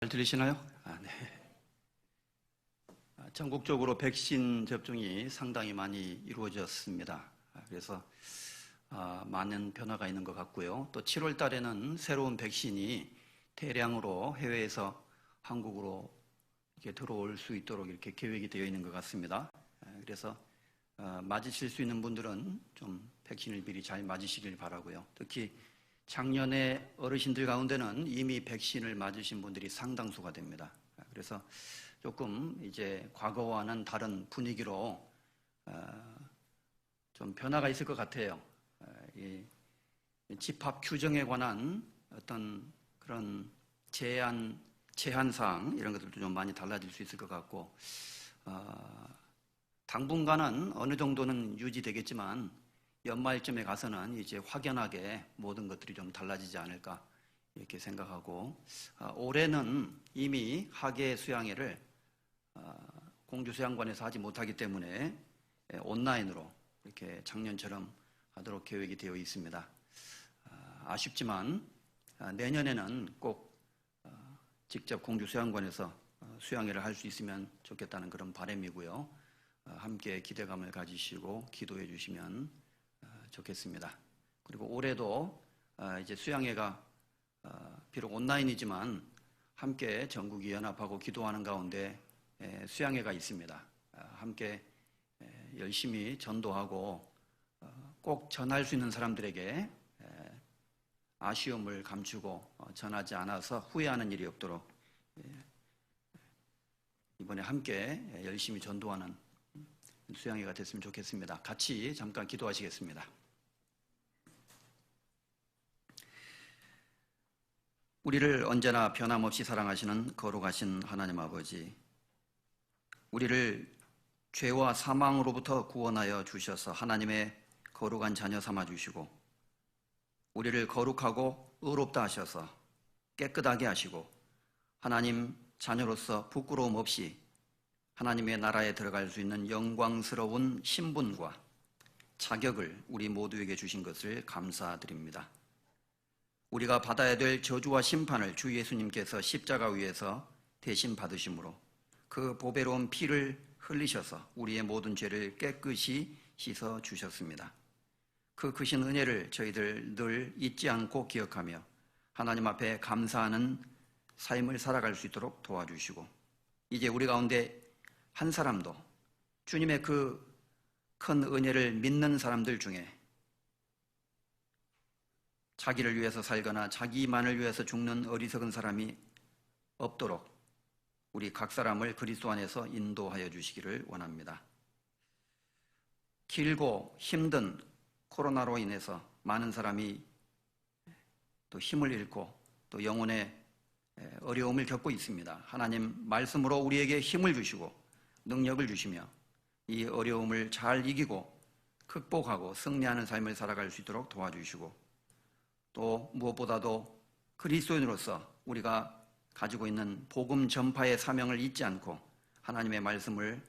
잘 들리시나요? 네. 전국적으로 백신 접종이 상당히 많이 이루어졌습니다. 그래서 많은 변화가 있는 것 같고요. 또 7월 달에는 새로운 백신이 대량으로 해외에서 한국으로 이렇게 들어올 수 있도록 이렇게 계획이 되어 있는 것 같습니다. 그래서 맞으실 수 있는 분들은 좀 백신을 미리 잘 맞으시길 바라고요. 특히 작년에 어르신들 가운데는 이미 백신을 맞으신 분들이 상당수가 됩니다. 그래서 조금 이제 과거와는 다른 분위기로 좀 변화가 있을 것 같아요. 이 집합 규정에 관한 어떤 그런 제한사항 이런 것들도 좀 많이 달라질 수 있을 것 같고 당분간은 어느 정도는 유지되겠지만 연말쯤에 가서는 이제 확연하게 모든 것들이 좀 달라지지 않을까 이렇게 생각하고 올해는 이미 학예 수양회를 공주수양관에서 하지 못하기 때문에 온라인으로 이렇게 작년처럼 하도록 계획이 되어 있습니다. 아쉽지만 내년에는 꼭 직접 공주수양관에서 수양회를 할 수 있으면 좋겠다는 그런 바람이고요. 함께 기대감을 가지시고 기도해 주시면 좋겠습니다. 그리고 올해도 이제 수양회가 비록 온라인이지만 함께 전국이 연합하고 기도하는 가운데 수양회가 있습니다. 함께 열심히 전도하고 꼭 전할 수 있는 사람들에게 아쉬움을 감추고 전하지 않아서 후회하는 일이 없도록 이번에 함께 열심히 전도하는 수양회가 됐으면 좋겠습니다. 같이 잠깐 기도하시겠습니다. 우리를 언제나 변함없이 사랑하시는 거룩하신 하나님 아버지, 우리를 죄와 사망으로부터 구원하여 주셔서 하나님의 거룩한 자녀 삼아 주시고 우리를 거룩하고 의롭다 하셔서 깨끗하게 하시고 하나님 자녀로서 부끄러움 없이 하나님의 나라에 들어갈 수 있는 영광스러운 신분과 자격을 우리 모두에게 주신 것을 감사드립니다. 우리가 받아야 될 저주와 심판을 주 예수님께서 십자가 위에서 대신 받으심으로 그 보배로운 피를 흘리셔서 우리의 모든 죄를 깨끗이 씻어 주셨습니다. 그 크신 은혜를 저희들 늘 잊지 않고 기억하며 하나님 앞에 감사하는 삶을 살아갈 수 있도록 도와주시고 이제 우리 가운데 한 사람도 주님의 그 큰 은혜를 믿는 사람들 중에 자기를 위해서 살거나 자기만을 위해서 죽는 어리석은 사람이 없도록 우리 각 사람을 그리스도 안에서 인도하여 주시기를 원합니다. 길고 힘든 코로나로 인해서 많은 사람이 또 힘을 잃고 또 영혼의 어려움을 겪고 있습니다. 하나님 말씀으로 우리에게 힘을 주시고 능력을 주시며 이 어려움을 잘 이기고 극복하고 승리하는 삶을 살아갈 수 있도록 도와주시고 또 무엇보다도 그리스도인으로서 우리가 가지고 있는 복음 전파의 사명을 잊지 않고 하나님의 말씀을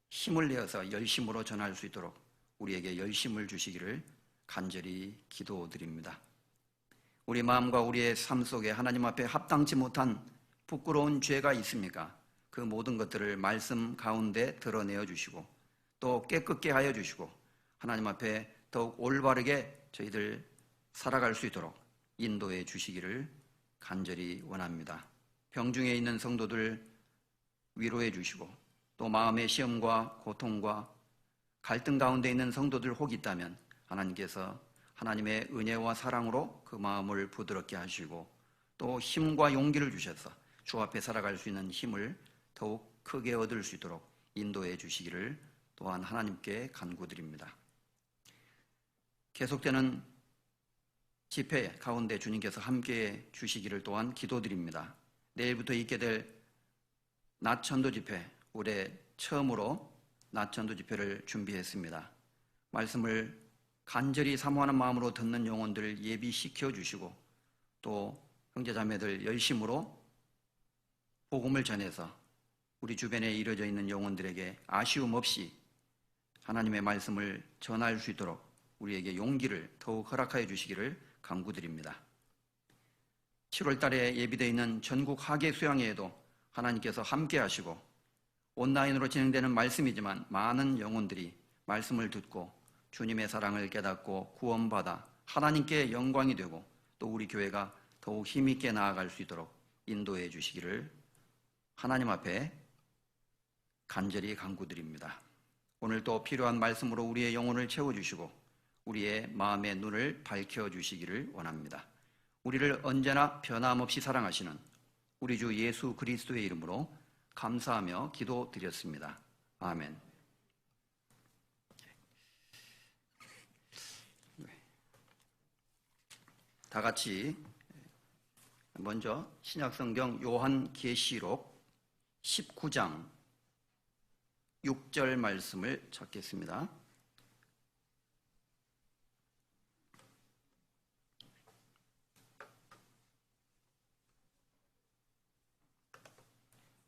힘을 내어서 열심으로 전할 수 있도록 우리에게 열심을 주시기를 간절히 기도드립니다. 우리 마음과 우리의 삶 속에 하나님 앞에 합당치 못한 부끄러운 죄가 있습니까? 그 모든 것들을 말씀 가운데 드러내어 주시고 또 깨끗게 하여 주시고 하나님 앞에 더욱 올바르게 저희들 살아갈 수 있도록 인도해 주시기를 간절히 원합니다. 병중에 있는 성도들 위로해 주시고 또 마음의 시험과 고통과 갈등 가운데 있는 성도들 혹 있다면 하나님께서 하나님의 은혜와 사랑으로 그 마음을 부드럽게 하시고 또 힘과 용기를 주셔서 주 앞에 살아갈 수 있는 힘을 더욱 크게 얻을 수 있도록 인도해 주시기를 또한 하나님께 간구드립니다. 계속되는 집회 가운데 주님께서 함께해 주시기를 또한 기도드립니다. 내일부터 있게 될 낮전도 집회, 올해 처음으로 낮전도 집회를 준비했습니다. 말씀을 간절히 사모하는 마음으로 듣는 영혼들을 예비시켜 주시고 또 형제자매들 열심으로 복음을 전해서 우리 주변에 이루어져 있는 영혼들에게 아쉬움 없이 하나님의 말씀을 전할 수 있도록 우리에게 용기를 더욱 허락하여 주시기를 간구드립니다. 7월 달에 예비되어 있는 전국 하계 수양회에도 하나님께서 함께 하시고 온라인으로 진행되는 말씀이지만 많은 영혼들이 말씀을 듣고 주님의 사랑을 깨닫고 구원받아 하나님께 영광이 되고 또 우리 교회가 더욱 힘있게 나아갈 수 있도록 인도해 주시기를 하나님 앞에 간절히 간구드립니다. 오늘 또 필요한 말씀으로 우리의 영혼을 채워주시고 우리의 마음의 눈을 밝혀주시기를 원합니다. 우리를 언제나 변함없이 사랑하시는 우리 주 예수 그리스도의 이름으로 감사하며 기도드렸습니다. 아멘. 다 같이 먼저 신약성경 요한계시록 19장 6절 말씀을 찾겠습니다.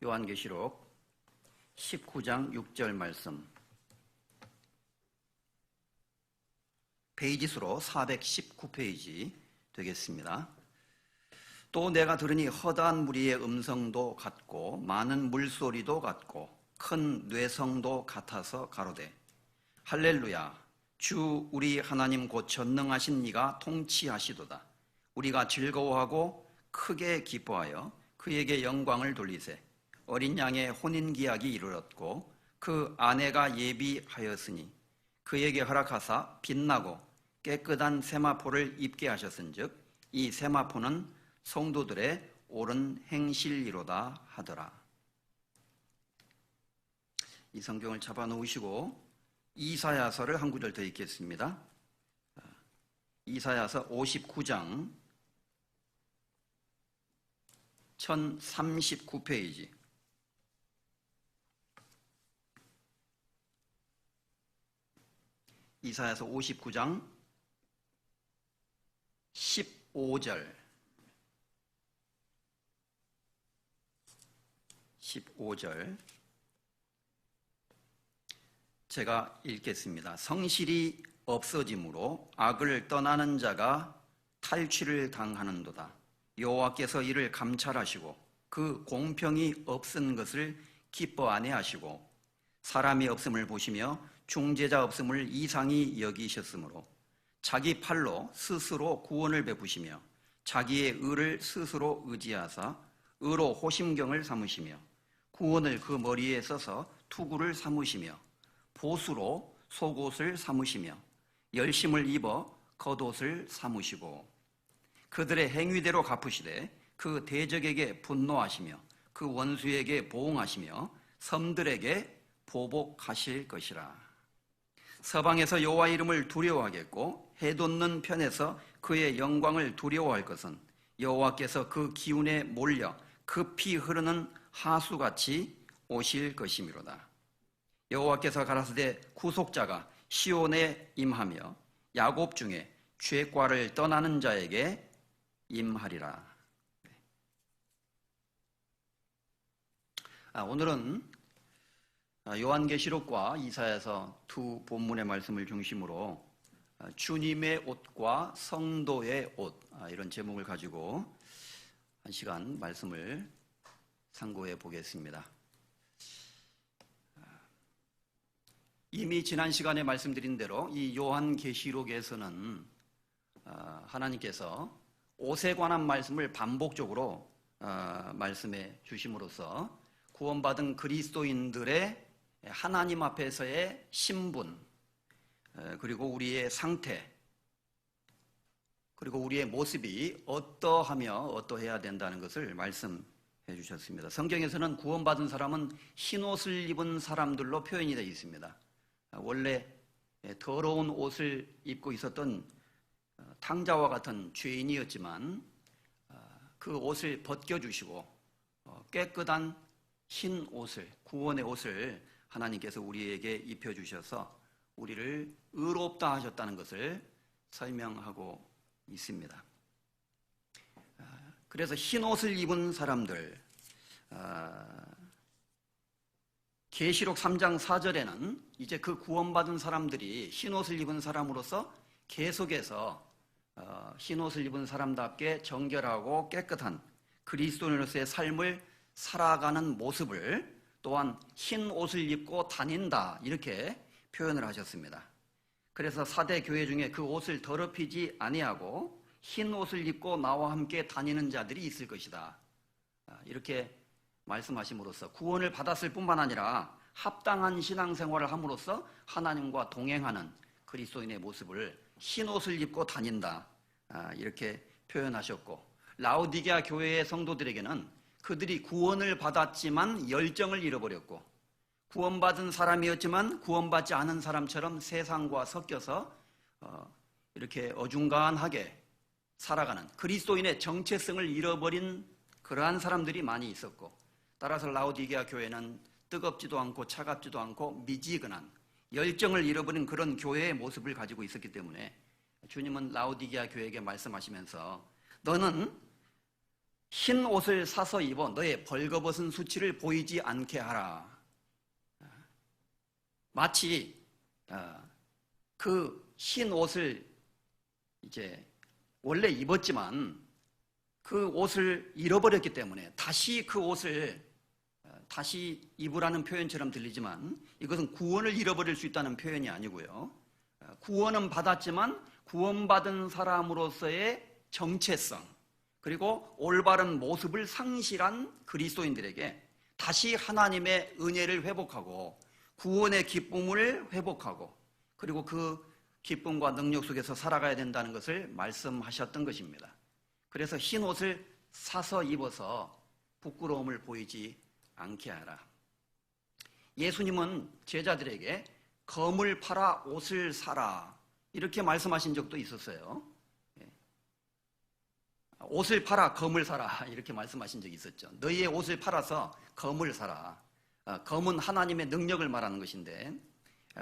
요한계시록 19장 6절 말씀, 페이지수로 419페이지 되겠습니다. 또 내가 들으니 허다한 무리의 음성도 같고 많은 물소리도 같고 큰 뇌성도 같아서 가로되 할렐루야 주 우리 하나님 곧 전능하신 이가 통치하시도다. 우리가 즐거워하고 크게 기뻐하여 그에게 영광을 돌리세. 어린 양의 혼인기약이 이르렀고 그 아내가 예비하였으니 그에게 허락하사 빛나고 깨끗한 세마포를 입게 하셨은즉 이 세마포는 성도들의 옳은 행실이로다 하더라. 이 성경을 잡아놓으시고 이사야서를 한 구절 더 읽겠습니다. 이사야서 59장 1039페이지. 이사야서 59장 15절 15절 제가 읽겠습니다. 성실이 없어짐으로 악을 떠나는 자가 탈취를 당하는도다. 여호와께서 이를 감찰하시고 그 공평이 없은 것을 기뻐 아니하시고 사람이 없음을 보시며 중재자 없음을 이상히 여기셨으므로 자기 팔로 스스로 구원을 베푸시며 자기의 의를 스스로 의지하사 의로 호심경을 삼으시며 구원을 그 머리에 써서 투구를 삼으시며 보수로 속옷을 삼으시며 열심을 입어 겉옷을 삼으시고 그들의 행위대로 갚으시되 그 대적에게 분노하시며 그 원수에게 보응하시며 섬들에게 보복하실 것이라. 서방에서 여호와 이름을 두려워하겠고 해돋는 편에서 그의 영광을 두려워할 것은 여호와께서 그 기운에 몰려 급히 흐르는 하수같이 오실 것이미로다. 여호와께서 가라사대 구속자가 시온에 임하며 야곱 중에 죄과를 떠나는 자에게 임하리라. 오늘은 요한계시록과 이사야서 두 본문의 말씀을 중심으로 주님의 옷과 성도의 옷, 이런 제목을 가지고 한 시간 말씀을 상고해 보겠습니다. 이미 지난 시간에 말씀드린 대로 이 요한계시록에서는 하나님께서 옷에 관한 말씀을 반복적으로 말씀해 주심으로써 구원받은 그리스도인들의 하나님 앞에서의 신분, 그리고 우리의 상태, 그리고 우리의 모습이 어떠하며 어떠해야 된다는 것을 말씀해 주셨습니다. 성경에서는 구원받은 사람은 흰옷을 입은 사람들로 표현이 되어 있습니다. 원래 더러운 옷을 입고 있었던 탕자와 같은 죄인이었지만 그 옷을 벗겨주시고 깨끗한 흰 옷을, 구원의 옷을 하나님께서 우리에게 입혀주셔서 우리를 의롭다 하셨다는 것을 설명하고 있습니다. 그래서 흰 옷을 입은 사람들, 계시록 3장 4절에는 이제 그 구원받은 사람들이 흰 옷을 입은 사람으로서 계속해서 흰 옷을 입은 사람답게 정결하고 깨끗한 그리스도인으로서의 삶을 살아가는 모습을 또한 흰 옷을 입고 다닌다, 이렇게 표현을 하셨습니다. 그래서 4대 교회 중에 그 옷을 더럽히지 아니하고 흰 옷을 입고 나와 함께 다니는 자들이 있을 것이다, 이렇게 말씀하심으로써 구원을 받았을 뿐만 아니라 합당한 신앙생활을 함으로써 하나님과 동행하는 그리스도인의 모습을 흰 옷을 입고 다닌다, 이렇게 표현하셨고, 라오디게아 교회의 성도들에게는 그들이 구원을 받았지만 열정을 잃어버렸고, 구원받은 사람이었지만 구원받지 않은 사람처럼 세상과 섞여서 이렇게 어중간하게 살아가는 그리스도인의 정체성을 잃어버린 그러한 사람들이 많이 있었고, 따라서 라오디게아 교회는 뜨겁지도 않고 차갑지도 않고 미지근한 열정을 잃어버린 그런 교회의 모습을 가지고 있었기 때문에 주님은 라오디게아 교회에게 말씀하시면서 너는 흰 옷을 사서 입어 너의 벌거벗은 수치를 보이지 않게 하라. 마치 그 흰 옷을 이제 원래 입었지만 그 옷을 잃어버렸기 때문에 다시 그 옷을 다시 입으라는 표현처럼 들리지만 이것은 구원을 잃어버릴 수 있다는 표현이 아니고요. 구원은 받았지만 구원받은 사람으로서의 정체성, 그리고 올바른 모습을 상실한 그리스도인들에게 다시 하나님의 은혜를 회복하고 구원의 기쁨을 회복하고 그리고 그 기쁨과 능력 속에서 살아가야 된다는 것을 말씀하셨던 것입니다. 그래서 흰 옷을 사서 입어서 부끄러움을 보이지 않게 하라. 예수님은 제자들에게 검을 팔아 옷을 사라, 이렇게 말씀하신 적도 있었어요. 옷을 팔아 검을 사라, 이렇게 말씀하신 적이 있었죠. 너희의 옷을 팔아서 검을 사라. 검은 하나님의 능력을 말하는 것인데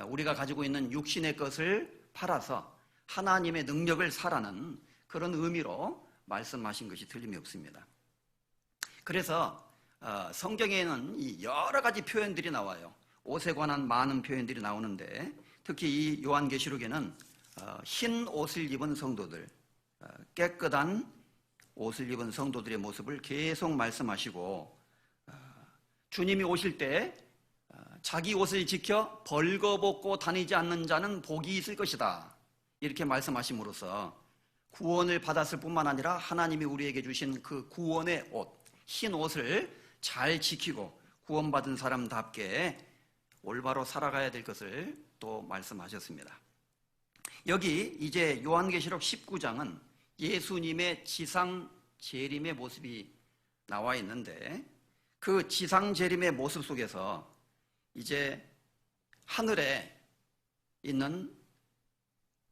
우리가 가지고 있는 육신의 것을 팔아서 하나님의 능력을 사라는 그런 의미로 말씀하신 것이 틀림이 없습니다. 그래서 성경에는 이 여러 가지 표현들이 나와요. 옷에 관한 많은 표현들이 나오는데 특히 이 요한계시록에는 흰 옷을 입은 성도들, 깨끗한 옷을 입은 성도들의 모습을 계속 말씀하시고, 주님이 오실 때 자기 옷을 지켜 벌거벗고 다니지 않는 자는 복이 있을 것이다, 이렇게 말씀하심으로써 구원을 받았을 뿐만 아니라 하나님이 우리에게 주신 그 구원의 옷, 흰 옷을 잘 지키고 구원받은 사람답게 올바로 살아가야 될 것을 또 말씀하셨습니다. 여기 이제 요한계시록 19장은 예수님의 지상 재림의 모습이 나와 있는데 그 지상 재림의 모습 속에서 이제 하늘에 있는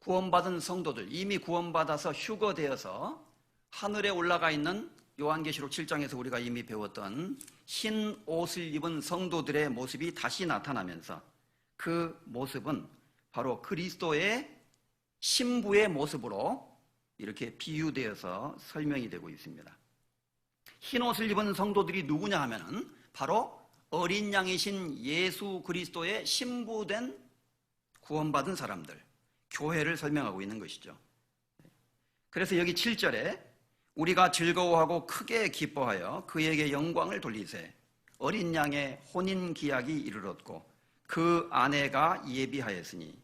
구원받은 성도들, 이미 구원받아서 휴거되어서 하늘에 올라가 있는 요한계시록 7장에서 우리가 이미 배웠던 흰 옷을 입은 성도들의 모습이 다시 나타나면서 그 모습은 바로 그리스도의 신부의 모습으로 이렇게 비유되어서 설명이 되고 있습니다. 흰 옷을 입은 성도들이 누구냐 하면은 바로 어린 양이신 예수 그리스도의 신부된 구원받은 사람들, 교회를 설명하고 있는 것이죠. 그래서 여기 7절에 우리가 즐거워하고 크게 기뻐하여 그에게 영광을 돌리세 어린 양의 혼인 기약이 이르렀고 그 아내가 예비하였으니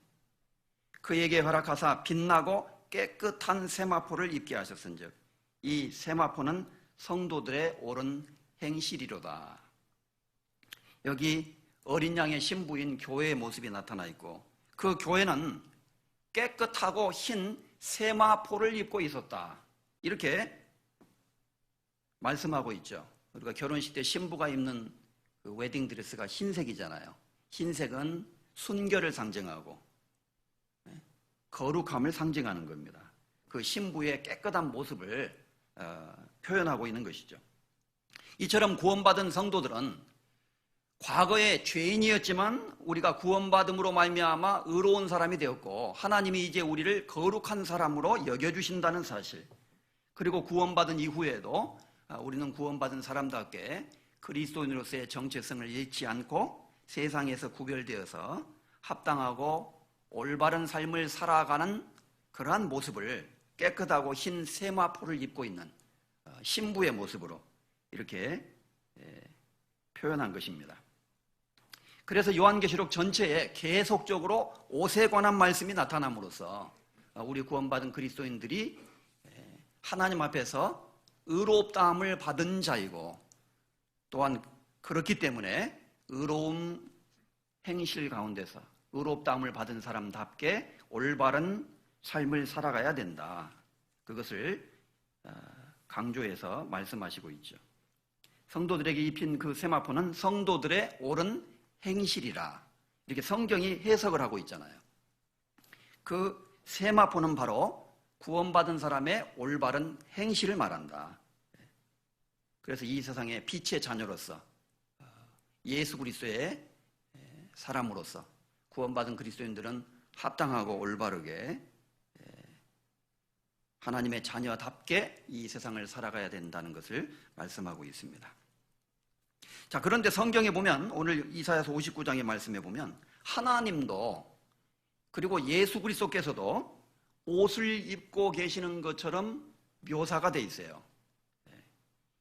그에게 허락하사 빛나고 깨끗한 세마포를 입게 하셨은즉 이 세마포는 성도들의 옳은 행실이로다. 여기 어린 양의 신부인 교회의 모습이 나타나 있고 그 교회는 깨끗하고 흰 세마포를 입고 있었다, 이렇게 말씀하고 있죠. 우리가 결혼식 때 신부가 입는 그 웨딩드레스가 흰색이잖아요. 흰색은 순결을 상징하고 거룩함을 상징하는 겁니다. 그 신부의 깨끗한 모습을 표현하고 있는 것이죠. 이처럼 구원받은 성도들은 과거에 죄인이었지만 우리가 구원받음으로 말미암아 의로운 사람이 되었고 하나님이 이제 우리를 거룩한 사람으로 여겨주신다는 사실, 그리고 구원받은 이후에도 우리는 구원받은 사람답게 그리스도인으로서의 정체성을 잃지 않고 세상에서 구별되어서 합당하고 올바른 삶을 살아가는 그러한 모습을 깨끗하고 흰 세마포를 입고 있는 신부의 모습으로 이렇게 표현한 것입니다. 그래서 요한계시록 전체에 계속적으로 옷에 관한 말씀이 나타남으로써 우리 구원받은 그리스도인들이 하나님 앞에서 의롭다함을 받은 자이고, 또한 그렇기 때문에 의로움 행실 가운데서 의롭다함을 받은 사람답게 올바른 삶을 살아가야 된다. 그것을 강조해서 말씀하시고 있죠. 성도들에게 입힌 그 세마포는 성도들의 옳은 행실이라, 이렇게 성경이 해석을 하고 있잖아요. 그 세마포는 바로 구원받은 사람의 올바른 행실을 말한다. 그래서 이 세상의 빛의 자녀로서 예수 그리스도의 사람으로서 구원받은 그리스도인들은 합당하고 올바르게 하나님의 자녀답게 이 세상을 살아가야 된다는 것을 말씀하고 있습니다. 자, 그런데 성경에 보면, 오늘 이사야서 59장의 말씀에 보면 하나님도 그리고 예수 그리스도께서도 옷을 입고 계시는 것처럼 묘사가 돼 있어요.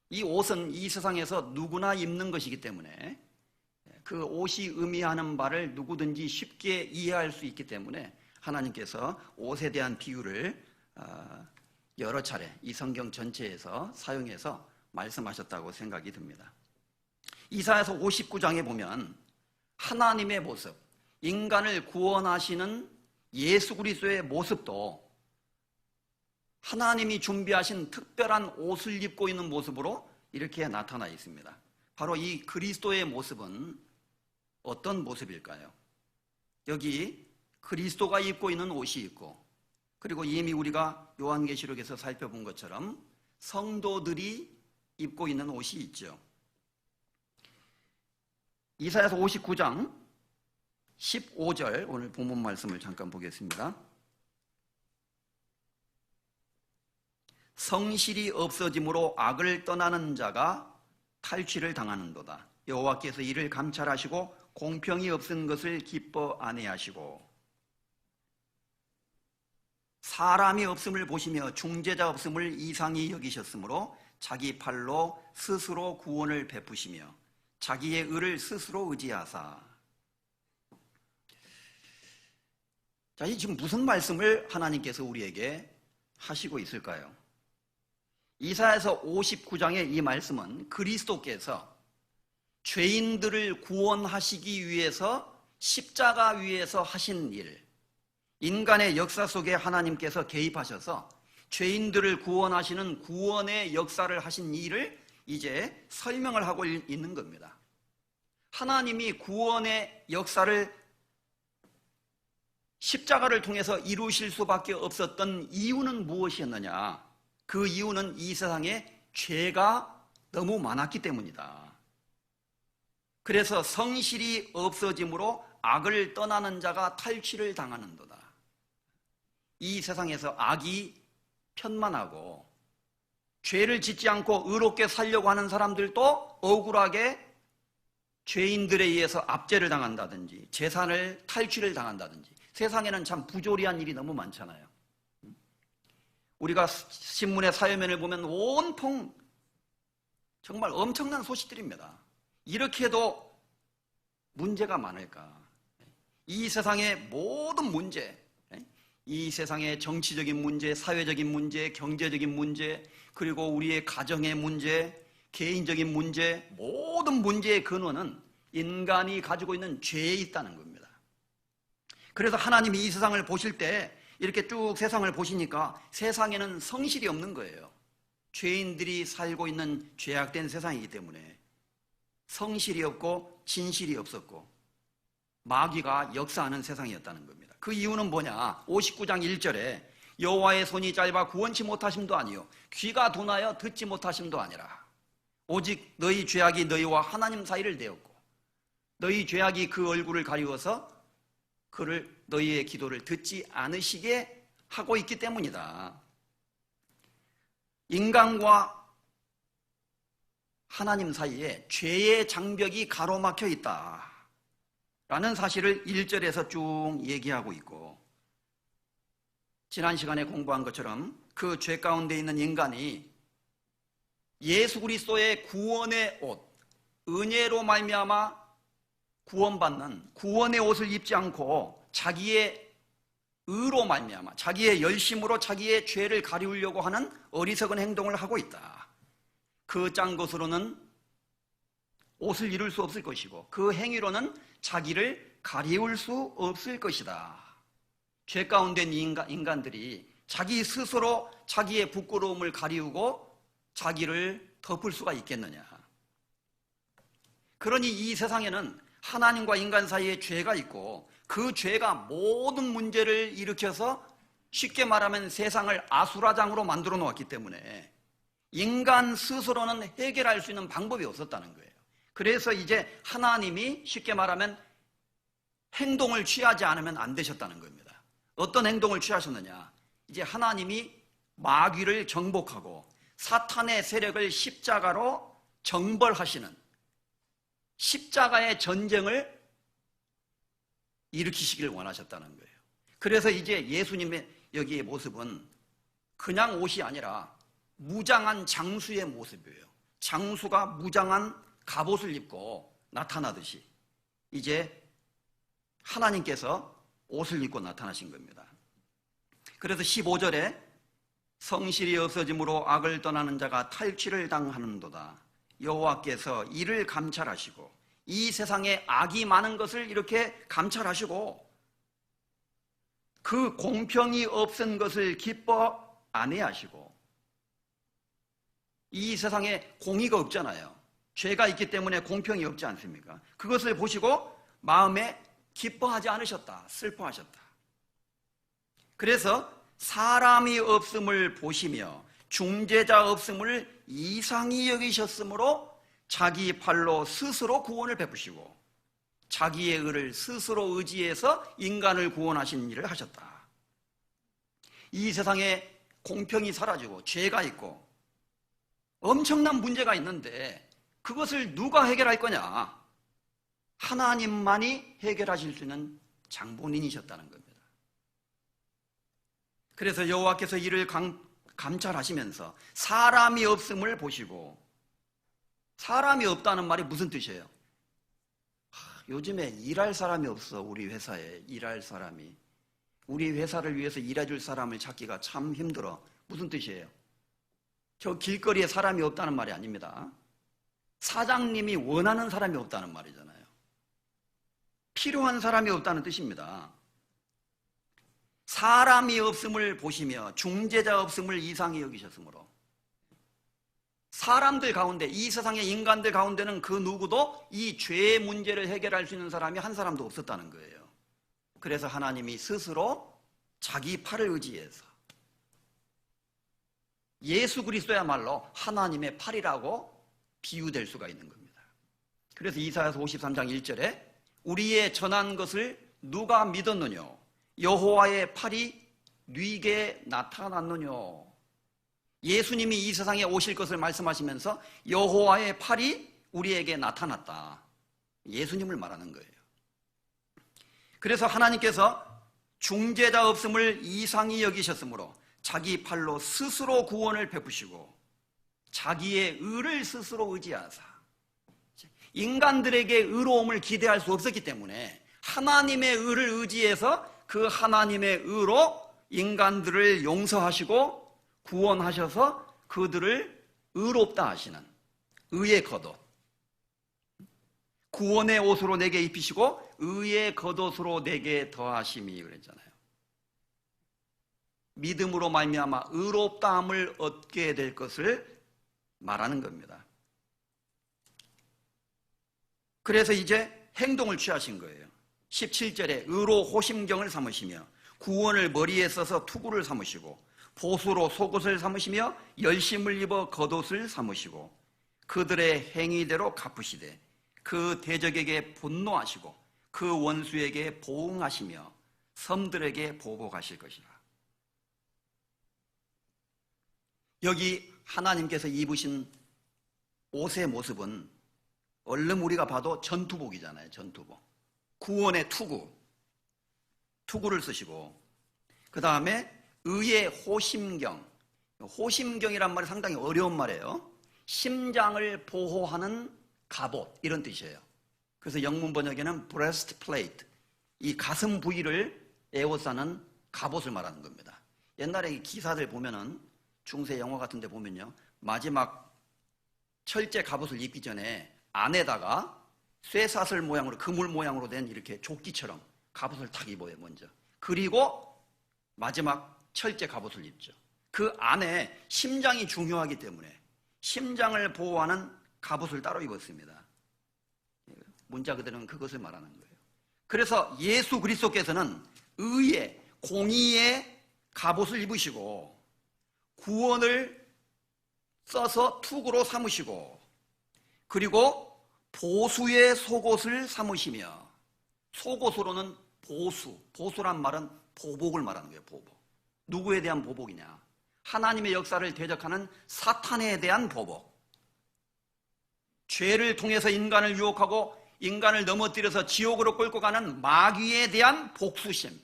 이 옷은 이 세상에서 누구나 입는 것이기 때문에 그 옷이 의미하는 바를 누구든지 쉽게 이해할 수 있기 때문에 하나님께서 옷에 대한 비유를 여러 차례 이 성경 전체에서 사용해서 말씀하셨다고 생각이 듭니다. 이사야서 59장에 보면 하나님의 모습, 인간을 구원하시는 예수 그리스도의 모습도 하나님이 준비하신 특별한 옷을 입고 있는 모습으로 이렇게 나타나 있습니다. 바로 이 그리스도의 모습은 어떤 모습일까요? 여기 그리스도가 입고 있는 옷이 있고, 그리고 이미 우리가 요한계시록에서 살펴본 것처럼 성도들이 입고 있는 옷이 있죠. 이사야서 59장 15절 오늘 본문 말씀을 잠깐 보겠습니다. 성실이 없어짐으로 악을 떠나는 자가 탈취를 당하는도다. 여호와께서 이를 감찰하시고 공평이 없은 것을 기뻐 아니하시고, 사람이 없음을 보시며 중재자 없음을 이상히 여기셨으므로 자기 팔로 스스로 구원을 베푸시며 자기의 의를 스스로 의지하사. 자, 이 지금 무슨 말씀을 하나님께서 우리에게 하시고 있을까요? 이사야서 59장의 이 말씀은 그리스도께서 죄인들을 구원하시기 위해서 십자가 위에서 하신 일, 인간의 역사 속에 하나님께서 개입하셔서 죄인들을 구원하시는 구원의 역사를 하신 일을 이제 설명을 하고 있는 겁니다. 하나님이 구원의 역사를 십자가를 통해서 이루실 수밖에 없었던 이유는 무엇이었느냐? 그 이유는 이 세상에 죄가 너무 많았기 때문이다. 그래서 성실이 없어짐으로 악을 떠나는 자가 탈취를 당하는도다. 이 세상에서 악이 편만하고 죄를 짓지 않고 의롭게 살려고 하는 사람들도 억울하게 죄인들에 의해서 압제를 당한다든지 재산을 탈취를 당한다든지, 세상에는 참 부조리한 일이 너무 많잖아요. 우리가 신문의 사회면을 보면 온통 정말 엄청난 소식들입니다. 이렇게도 문제가 많을까? 이 세상의 모든 문제, 이 세상의 정치적인 문제, 사회적인 문제, 경제적인 문제, 그리고 우리의 가정의 문제, 개인적인 문제, 모든 문제의 근원은 인간이 가지고 있는 죄에 있다는 겁니다. 그래서 하나님이 이 세상을 보실 때 이렇게 쭉 세상을 보시니까 세상에는 성실이 없는 거예요. 죄인들이 살고 있는 죄악된 세상이기 때문에 성실이 없고 진실이 없었고 마귀가 역사하는 세상이었다는 겁니다. 그 이유는 뭐냐? 59장 1절에 여호와의 손이 짧아 구원치 못하심도 아니요 귀가 둔하여 듣지 못하심도 아니라 오직 너희 죄악이 너희와 하나님 사이를 내었고 너희 죄악이 그 얼굴을 가리워서 그를 너희의 기도를 듣지 않으시게 하고 있기 때문이다. 인간과 하나님 사이에 죄의 장벽이 가로막혀 있다 라는 사실을 1절에서 쭉 얘기하고 있고, 지난 시간에 공부한 것처럼 그 죄 가운데 있는 인간이 예수 그리스도의 구원의 옷, 은혜로 말미암아 구원받는 구원의 옷을 입지 않고 자기의 의로 말미암아 자기의 열심으로 자기의 죄를 가리우려고 하는 어리석은 행동을 하고 있다. 그 짠 것으로는 옷을 이룰 수 없을 것이고 그 행위로는 자기를 가리울 수 없을 것이다. 죄 가운데 있는 인간들이 자기 스스로 자기의 부끄러움을 가리우고 자기를 덮을 수가 있겠느냐. 그러니 이 세상에는 하나님과 인간 사이에 죄가 있고 그 죄가 모든 문제를 일으켜서 쉽게 말하면 세상을 아수라장으로 만들어 놓았기 때문에 인간 스스로는 해결할 수 있는 방법이 없었다는 거예요. 그래서 이제 하나님이 쉽게 말하면 행동을 취하지 않으면 안 되셨다는 겁니다. 어떤 행동을 취하셨느냐? 이제 하나님이 마귀를 정복하고 사탄의 세력을 십자가로 정벌하시는 십자가의 전쟁을 일으키시길 원하셨다는 거예요. 그래서 이제 예수님의 여기의 모습은 그냥 옷이 아니라 무장한 장수의 모습이에요. 장수가 무장한 갑옷을 입고 나타나듯이 이제 하나님께서 옷을 입고 나타나신 겁니다. 그래서 15절에 성실이 없어짐으로 악을 떠나는 자가 탈취를 당하는도다. 여호와께서 이를 감찰하시고 이 세상에 악이 많은 것을 이렇게 감찰하시고 그 공평이 없은 것을 기뻐 안 해하시고 이 세상에 공의가 없잖아요. 죄가 있기 때문에 공평이 없지 않습니까? 그것을 보시고 마음에 기뻐하지 않으셨다. 슬퍼하셨다. 그래서 사람이 없음을 보시며 중재자 없음을 이상히 여기셨으므로 자기 팔로 스스로 구원을 베푸시고 자기의 의를 스스로 의지해서 인간을 구원하신 일을 하셨다. 이 세상에 공평이 사라지고 죄가 있고 엄청난 문제가 있는데 그것을 누가 해결할 거냐? 하나님만이 해결하실 수 있는 장본인이셨다는 겁니다. 그래서 여호와께서 이를 감찰하시면서 사람이 없음을 보시고, 사람이 없다는 말이 무슨 뜻이에요? 요즘에 일할 사람이 없어. 우리 회사에 일할 사람이. 우리 회사를 위해서 일해줄 사람을 찾기가 참 힘들어. 무슨 뜻이에요? 저 길거리에 사람이 없다는 말이 아닙니다. 사장님이 원하는 사람이 없다는 말이잖아요. 필요한 사람이 없다는 뜻입니다. 사람이 없음을 보시며 중재자 없음을 이상히 여기셨으므로 사람들 가운데, 이 세상의 인간들 가운데는 그 누구도 이 죄의 문제를 해결할 수 있는 사람이 한 사람도 없었다는 거예요. 그래서 하나님이 스스로 자기 팔을 의지해서, 예수 그리스도야말로 하나님의 팔이라고 비유될 수가 있는 겁니다. 그래서 이사야서 53장 1절에 우리의 전한 것을 누가 믿었느냐? 여호와의 팔이 네게 나타났느냐? 예수님이 이 세상에 오실 것을 말씀하시면서 여호와의 팔이 우리에게 나타났다. 예수님을 말하는 거예요. 그래서 하나님께서 중재자 없음을 이상히 여기셨으므로 자기 팔로 스스로 구원을 베푸시고 자기의 의를 스스로 의지하사, 인간들에게 의로움을 기대할 수 없었기 때문에 하나님의 의를 의지해서 그 하나님의 의로 인간들을 용서하시고 구원하셔서 그들을 의롭다 하시는 의의 겉옷, 구원의 옷으로 내게 입히시고 의의 겉옷으로 내게 더하심이 그랬잖아요. 믿음으로 말미암아 의롭다함을 얻게 될 것을 말하는 겁니다. 그래서 이제 행동을 취하신 거예요. 17절에 의로 호심경을 삼으시며 구원을 머리에 써서 투구를 삼으시고 보수로 속옷을 삼으시며 열심을 입어 겉옷을 삼으시고 그들의 행위대로 갚으시되 그 대적에게 분노하시고 그 원수에게 보응하시며 섬들에게 보복하실 것이라. 여기 하나님께서 입으신 옷의 모습은 얼른 우리가 봐도 전투복이잖아요. 전투복. 구원의 투구를 쓰시고 그 다음에 의의 호심경, 호심경이란 말이 상당히 어려운 말이에요. 심장을 보호하는 갑옷, 이런 뜻이에요. 그래서 영문 번역에는 breastplate, 이 가슴 부위를 에워싸는 갑옷을 말하는 겁니다. 옛날에 기사들 보면은 중세 영화 같은 데 보면요, 마지막 철제 갑옷을 입기 전에 안에다가 쇠사슬 모양으로, 그물 모양으로 된 이렇게 조끼처럼 갑옷을 탁 입어요, 먼저. 그리고 마지막 철제 갑옷을 입죠. 그 안에 심장이 중요하기 때문에 심장을 보호하는 갑옷을 따로 입었습니다. 문자 그대로는 그것을 말하는 거예요. 그래서 예수 그리스도께서는 의의, 공의의 갑옷을 입으시고 구원을 써서 투구로 삼으시고, 그리고 보수의 속옷을 삼으시며, 속옷으로는 보수란 말은 보복을 말하는 거예요. 보복. 누구에 대한 보복이냐? 하나님의 역사를 대적하는 사탄에 대한 보복. 죄를 통해서 인간을 유혹하고 인간을 넘어뜨려서 지옥으로 끌고 가는 마귀에 대한 복수심.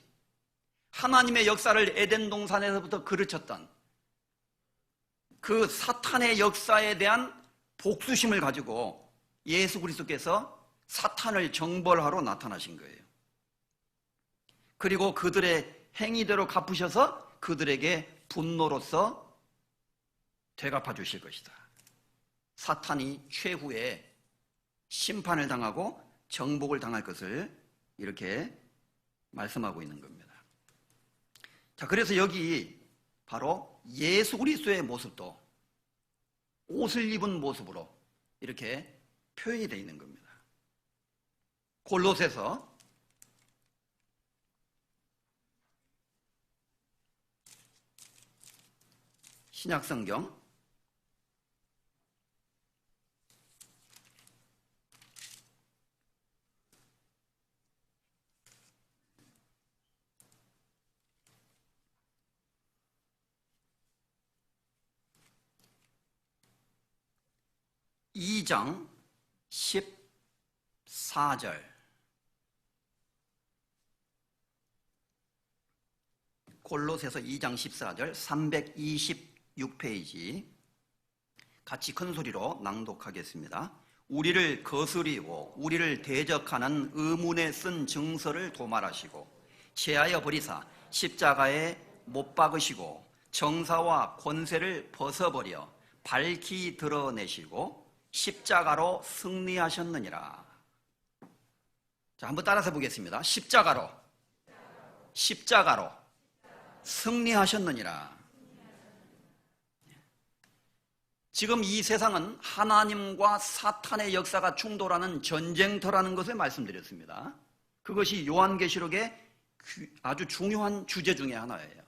하나님의 역사를 에덴 동산에서부터 그르쳤던 그 사탄의 역사에 대한 복수심을 가지고 예수 그리스도께서 사탄을 정벌하러 나타나신 거예요. 그리고 그들의 행위대로 갚으셔서 그들에게 분노로서 되갚아 주실 것이다. 사탄이 최후에 심판을 당하고 정복을 당할 것을 이렇게 말씀하고 있는 겁니다. 자, 그래서 여기 바로 예수 그리스도의 모습도 옷을 입은 모습으로 이렇게 표현이 되어 있는 겁니다. 골로새서 '신약성경 2장 14절, 골로새서 2장 14절 326페이지 같이 큰 소리로 낭독하겠습니다. 우리를 거스리고 우리를 대적하는 의문에 쓴 증서를 도말하시고 제하여 버리사 십자가에 못 박으시고 정사와 권세를 벗어버려 밝히 드러내시고 십자가로 승리하셨느니라. 자, 한번 따라서 보겠습니다. 십자가로 승리하셨느니라. 지금 이 세상은 하나님과 사탄의 역사가 충돌하는 전쟁터라는 것을 말씀드렸습니다. 그것이 요한계시록의 아주 중요한 주제 중에 하나예요.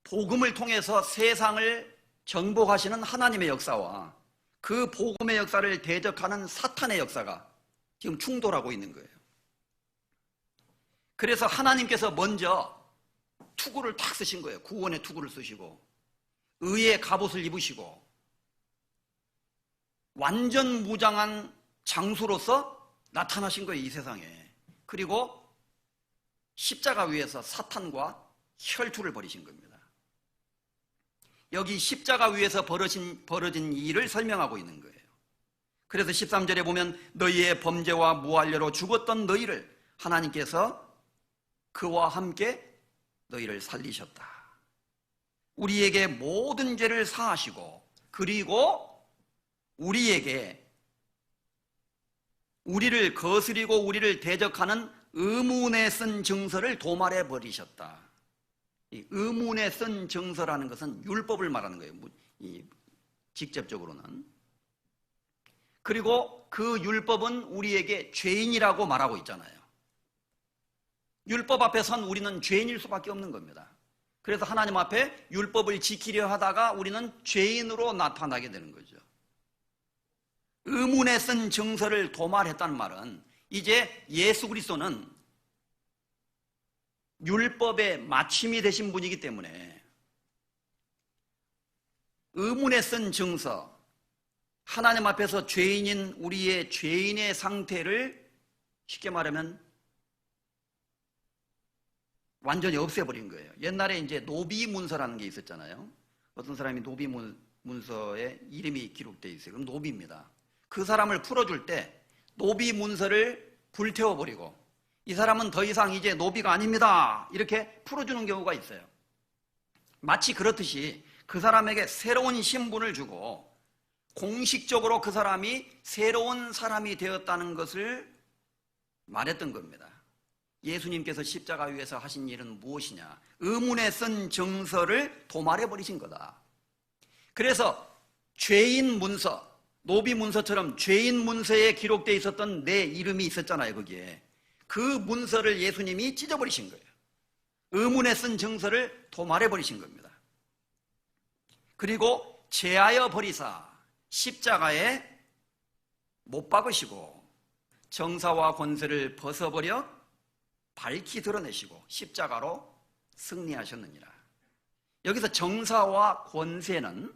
복음을 통해서 세상을 정복하시는 하나님의 역사와 그 복음의 역사를 대적하는 사탄의 역사가 지금 충돌하고 있는 거예요. 그래서 하나님께서 먼저 투구를 탁 쓰신 거예요. 구원의 투구를 쓰시고 의의 갑옷을 입으시고 완전 무장한 장수로서 나타나신 거예요, 이 세상에. 그리고 십자가 위에서 사탄과 혈투를 벌이신 겁니다. 여기 십자가 위에서 벌어진 일을 설명하고 있는 거예요. 그래서 13절에 보면 너희의 범죄와 무할례로 죽었던 너희를 하나님께서 그와 함께 너희를 살리셨다. 우리에게 모든 죄를 사하시고 그리고 우리에게 우리를 거스리고 우리를 대적하는 의문에 쓴 증서를 도말해 버리셨다. 이 의문에 쓴 증서라는 것은 율법을 말하는 거예요. 직접적으로는. 그리고 그 율법은 우리에게 죄인이라고 말하고 있잖아요. 율법 앞에 선 우리는 죄인일 수밖에 없는 겁니다. 그래서 하나님 앞에 율법을 지키려 하다가 우리는 죄인으로 나타나게 되는 거죠. 의문에 쓴 증서를 도말했다는 말은 이제 예수 그리스도는 율법의 마침이 되신 분이기 때문에 의문에 쓴 증서, 하나님 앞에서 죄인인 우리의 죄인의 상태를 쉽게 말하면 완전히 없애버린 거예요. 옛날에 이제 노비문서라는 게 있었잖아요. 어떤 사람이 노비문서에 이름이 기록되어 있어요. 그럼 노비입니다. 그 사람을 풀어줄 때 노비문서를 불태워버리고 이 사람은 더 이상 이제 노비가 아닙니다. 이렇게 풀어주는 경우가 있어요. 마치 그렇듯이 그 사람에게 새로운 신분을 주고 공식적으로 그 사람이 새로운 사람이 되었다는 것을 말했던 겁니다. 예수님께서 십자가 위에서 하신 일은 무엇이냐? 의문에 쓴 정서를 도말해 버리신 거다. 그래서 죄인 문서, 노비 문서처럼 죄인 문서에 기록되어 있었던 내 이름이 있었잖아요. 거기에 그 문서를 예수님이 찢어버리신 거예요. 의문에 쓴 정서를 도말해 버리신 겁니다. 그리고 제하여 버리사 십자가에 못 박으시고 정사와 권세를 벗어버려 밝히 드러내시고 십자가로 승리하셨느니라. 여기서 정사와 권세는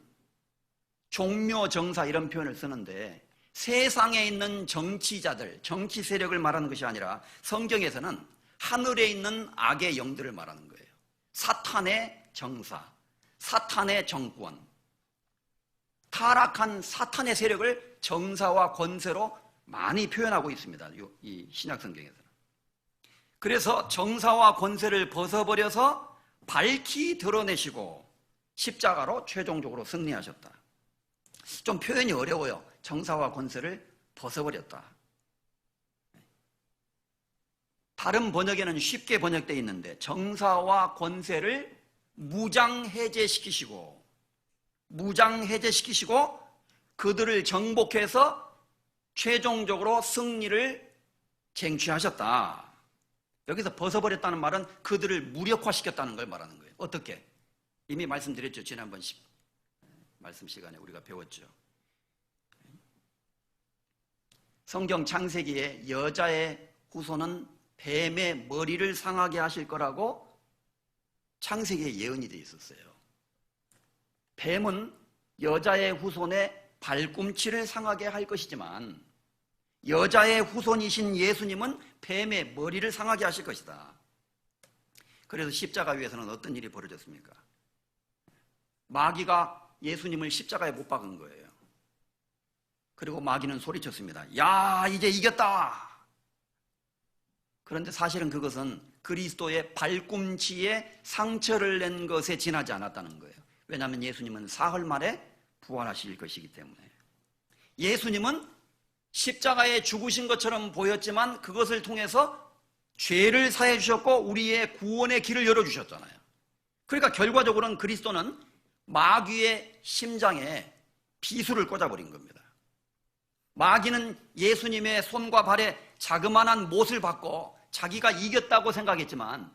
종묘정사 이런 표현을 쓰는데 세상에 있는 정치자들, 정치 세력을 말하는 것이 아니라 성경에서는 하늘에 있는 악의 영들을 말하는 거예요. 사탄의 정사, 사탄의 정권, 타락한 사탄의 세력을 정사와 권세로 많이 표현하고 있습니다. 이 신약성경에서는. 그래서 정사와 권세를 벗어버려서 밝히 드러내시고 십자가로 최종적으로 승리하셨다. 좀 표현이 어려워요. 정사와 권세를 벗어버렸다. 다른 번역에는 쉽게 번역되어 있는데 정사와 권세를 무장해제시키시고 그들을 정복해서 최종적으로 승리를 쟁취하셨다. 여기서 벗어버렸다는 말은 그들을 무력화시켰다는 걸 말하는 거예요. 어떻게? 이미 말씀드렸죠. 지난번 말씀 시간에 우리가 배웠죠. 성경 창세기에 여자의 후손은 뱀의 머리를 상하게 하실 거라고 창세기에 예언이 되어 있었어요. 뱀은 여자의 후손의 발꿈치를 상하게 할 것이지만 여자의 후손이신 예수님은 뱀의 머리를 상하게 하실 것이다. 그래서 십자가 위에서는 어떤 일이 벌어졌습니까? 마귀가 예수님을 십자가에 못 박은 거예요. 그리고 마귀는 소리쳤습니다. 야, 이제 이겼다. 그런데 사실은 그것은 그리스도의 발꿈치에 상처를 낸 것에 지나지 않았다는 거예요. 왜냐하면 예수님은 사흘 만에 부활하실 것이기 때문에. 예수님은 십자가에 죽으신 것처럼 보였지만 그것을 통해서 죄를 사해 주셨고 우리의 구원의 길을 열어주셨잖아요. 그러니까 결과적으로는 그리스도는 마귀의 심장에 비수를 꽂아버린 겁니다. 마귀는 예수님의 손과 발에 자그마한 못을 받고 자기가 이겼다고 생각했지만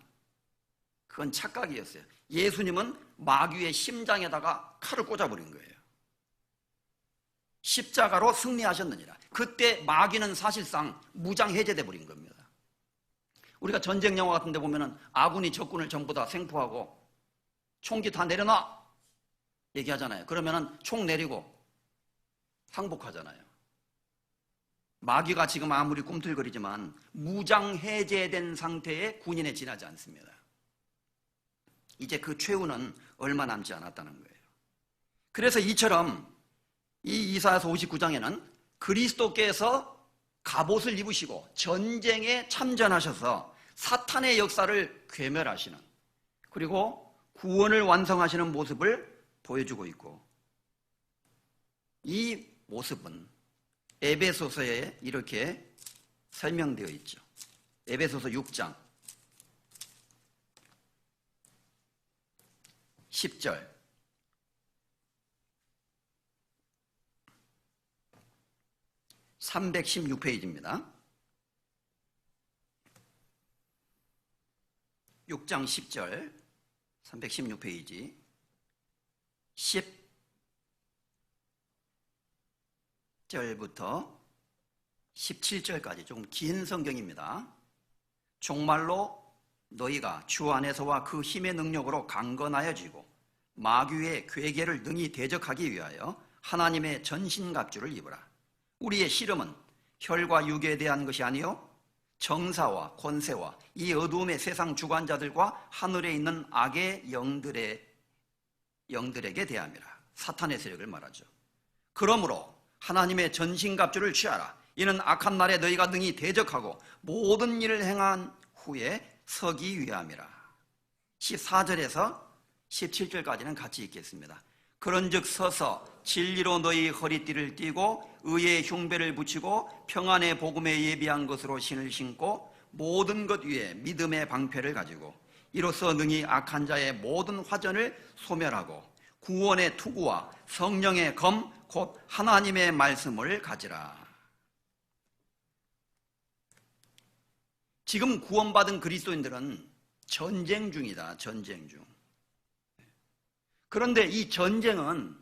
그건 착각이었어요. 예수님은 마귀의 심장에다가 칼을 꽂아버린 거예요. 십자가로 승리하셨느니라. 그때 마귀는 사실상 무장해제돼 버린 겁니다. 우리가 전쟁 영화 같은 데 보면은 아군이 적군을 전부 다 생포하고 총기 다 내려놔 얘기하잖아요. 그러면은 총 내리고 항복하잖아요. 마귀가 지금 아무리 꿈틀거리지만 무장해제된 상태의 군인에 지나지 않습니다. 이제 그 최후는 얼마 남지 않았다는 거예요. 그래서 이처럼 이 이사야서 59장에는 그리스도께서 갑옷을 입으시고 전쟁에 참전하셔서 사탄의 역사를 괴멸하시는, 그리고 구원을 완성하시는 모습을 보여주고 있고, 이 모습은 에베소서에 이렇게 설명되어 있죠. 에베소서 6장 10절. (316페이지입니다) 6장 10절 316페이지 10절부터 17절까지 좀 긴 성경입니다. 정말로 너희가 주 안에서와 그 힘의 능력으로 강건하여지고 마귀의 괴계를 능히 대적하기 위하여 하나님의 전신갑주를 입으라. 우리의 씨름은 혈과 육에 대한 것이 아니요 정사와 권세와 이 어두움의 세상 주관자들과 하늘에 있는 악의 영들에게 대함이라. 사탄의 세력을 말하죠. 그러므로 하나님의 전신갑주를 취하라. 이는 악한 날에 너희가 능히 대적하고 모든 일을 행한 후에 서기 위함이라. 14절에서 17절까지는 같이 읽겠습니다. 그런즉 서서 진리로 너희 허리띠를 띠고 의의 흉배를 붙이고 평안의 복음에 예비한 것으로 신을 신고 모든 것 위에 믿음의 방패를 가지고 이로써 능히 악한 자의 모든 화전을 소멸하고 구원의 투구와 성령의 검 곧 하나님의 말씀을 가지라. 지금 구원받은 그리스도인들은 전쟁 중이다. 전쟁 중. 그런데 이 전쟁은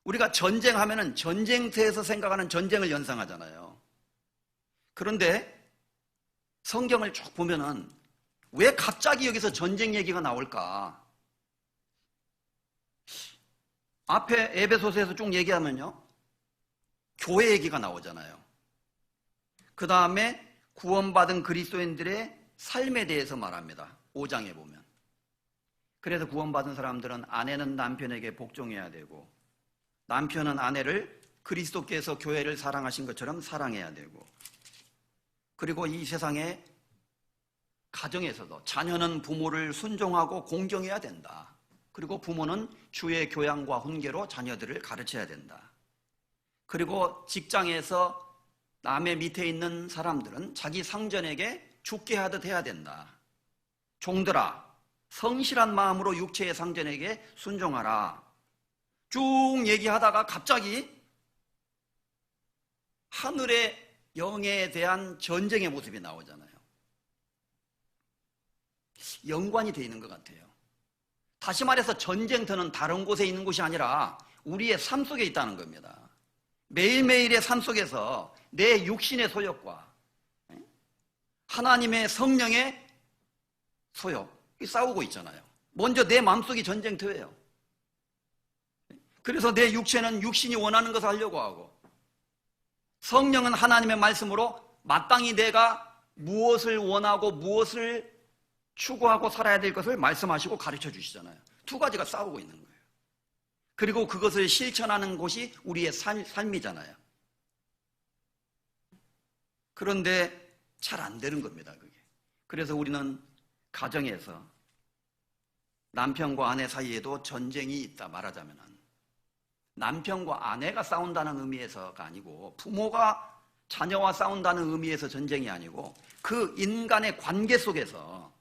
우리가 전쟁하면은 전쟁터에서 생각하는 전쟁을 연상하잖아요. 그런데 성경을 쭉 보면은 왜 갑자기 여기서 전쟁 얘기가 나올까? 앞에 에베소서에서 쭉 얘기하면요, 교회 얘기가 나오잖아요. 그 다음에 구원받은 그리스도인들의 삶에 대해서 말합니다. 5장에 보면. 그래서 구원받은 사람들은 아내는 남편에게 복종해야 되고 남편은 아내를 그리스도께서 교회를 사랑하신 것처럼 사랑해야 되고, 그리고 이 세상의 가정에서도 자녀는 부모를 순종하고 공경해야 된다. 그리고 부모는 주의 교양과 훈계로 자녀들을 가르쳐야 된다. 그리고 직장에서 남의 밑에 있는 사람들은 자기 상전에게 죽게 하듯 해야 된다. 종들아, 성실한 마음으로 육체의 상전에게 순종하라. 쭉 얘기하다가 갑자기 하늘의 영에 대한 전쟁의 모습이 나오잖아요. 연관이 되어 있는 것 같아요. 다시 말해서 전쟁터는 다른 곳에 있는 곳이 아니라 우리의 삶 속에 있다는 겁니다. 매일매일의 삶 속에서 내 육신의 소욕과 하나님의 성령의 소욕이 싸우고 있잖아요. 먼저 내 마음속이 전쟁터예요. 그래서 내 육체는 육신이 원하는 것을 하려고 하고, 성령은 하나님의 말씀으로 마땅히 내가 무엇을 원하고 무엇을 추구하고 살아야 될 것을 말씀하시고 가르쳐 주시잖아요. 두 가지가 싸우고 있는 거예요. 그리고 그것을 실천하는 곳이 우리의 삶이잖아요. 그런데 잘 안 되는 겁니다, 그게. 그래서 우리는 가정에서 남편과 아내 사이에도 전쟁이 있다 말하자면, 남편과 아내가 싸운다는 의미에서가 아니고 부모가 자녀와 싸운다는 의미에서 전쟁이 아니고 그 인간의 관계 속에서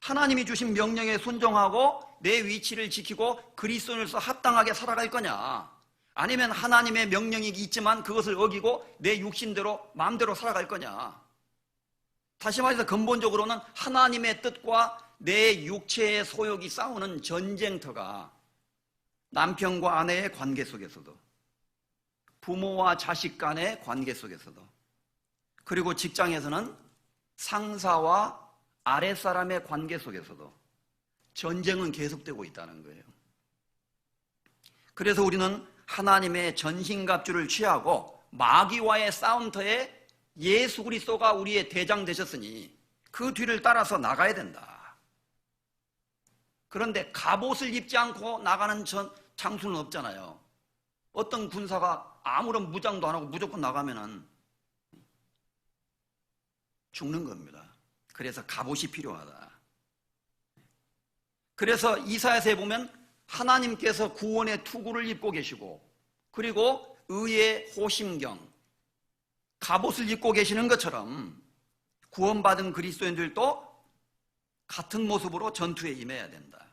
하나님이 주신 명령에 순종하고 내 위치를 지키고 그리스도인으로서 합당하게 살아갈 거냐, 아니면 하나님의 명령이 있지만 그것을 어기고 내 육신대로 마음대로 살아갈 거냐. 다시 말해서 근본적으로는 하나님의 뜻과 내 육체의 소욕이 싸우는 전쟁터가 남편과 아내의 관계 속에서도, 부모와 자식 간의 관계 속에서도, 그리고 직장에서는 상사와 아랫사람의 관계 속에서도 전쟁은 계속되고 있다는 거예요. 그래서 우리는 하나님의 전신갑주를 취하고 마귀와의 싸움터에 예수 그리스도가 우리의 대장 되셨으니 그 뒤를 따라서 나가야 된다. 그런데 갑옷을 입지 않고 나가는 장수는 없잖아요. 어떤 군사가 아무런 무장도 안 하고 무조건 나가면은 죽는 겁니다. 그래서 갑옷이 필요하다. 그래서 이사야서에 보면 하나님께서 구원의 투구를 입고 계시고, 그리고 의의 호심경, 갑옷을 입고 계시는 것처럼 구원받은 그리스도인들도 같은 모습으로 전투에 임해야 된다.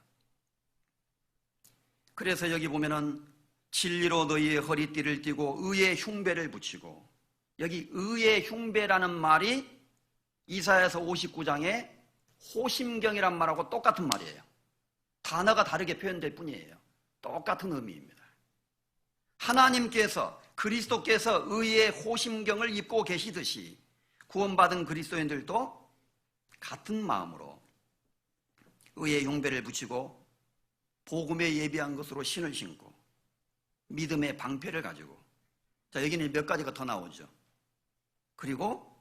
그래서 여기 보면은 진리로 너희의 허리띠를 띠고 의의 흉배를 붙이고, 여기 의의 흉배라는 말이 이사야서 59장에 호심경이란 말하고 똑같은 말이에요. 단어가 다르게 표현될 뿐이에요. 똑같은 의미입니다. 하나님께서, 그리스도께서 의의 호심경을 입고 계시듯이 구원받은 그리스도인들도 같은 마음으로 의의 흉배를 붙이고 복음에 예비한 것으로 신을 신고 믿음의 방패를 가지고, 자, 여기는 몇 가지가 더 나오죠. 그리고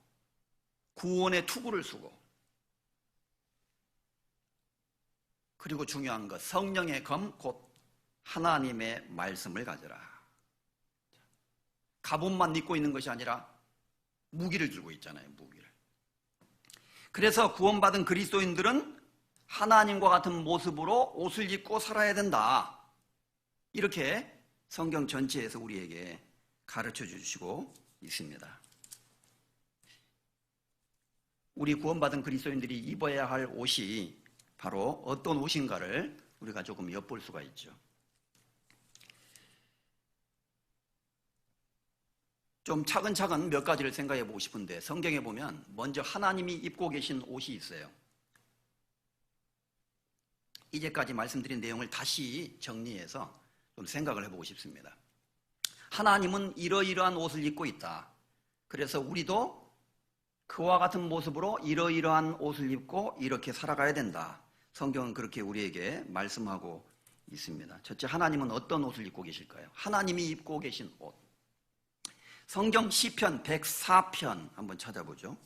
구원의 투구를 쓰고, 그리고 중요한 것, 성령의 검 곧 하나님의 말씀을 가져라. 갑옷만 입고 있는 것이 아니라 무기를 들고 있잖아요, 무기를. 그래서 구원받은 그리스도인들은 하나님과 같은 모습으로 옷을 입고 살아야 된다. 이렇게 성경 전체에서 우리에게 가르쳐 주시고 있습니다. 우리 구원받은 그리스도인들이 입어야 할 옷이 바로 어떤 옷인가를 우리가 조금 엿볼 수가 있죠. 좀 차근차근 몇 가지를 생각해 보고 싶은데, 성경에 보면 먼저 하나님이 입고 계신 옷이 있어요. 이제까지 말씀드린 내용을 다시 정리해서 좀 생각을 해보고 싶습니다. 하나님은 이러이러한 옷을 입고 있다. 그래서 우리도 그와 같은 모습으로 이러이러한 옷을 입고 이렇게 살아가야 된다. 성경은 그렇게 우리에게 말씀하고 있습니다. 첫째, 하나님은 어떤 옷을 입고 계실까요? 하나님이 입고 계신 옷. 성경 시편 104편 한번 찾아보죠.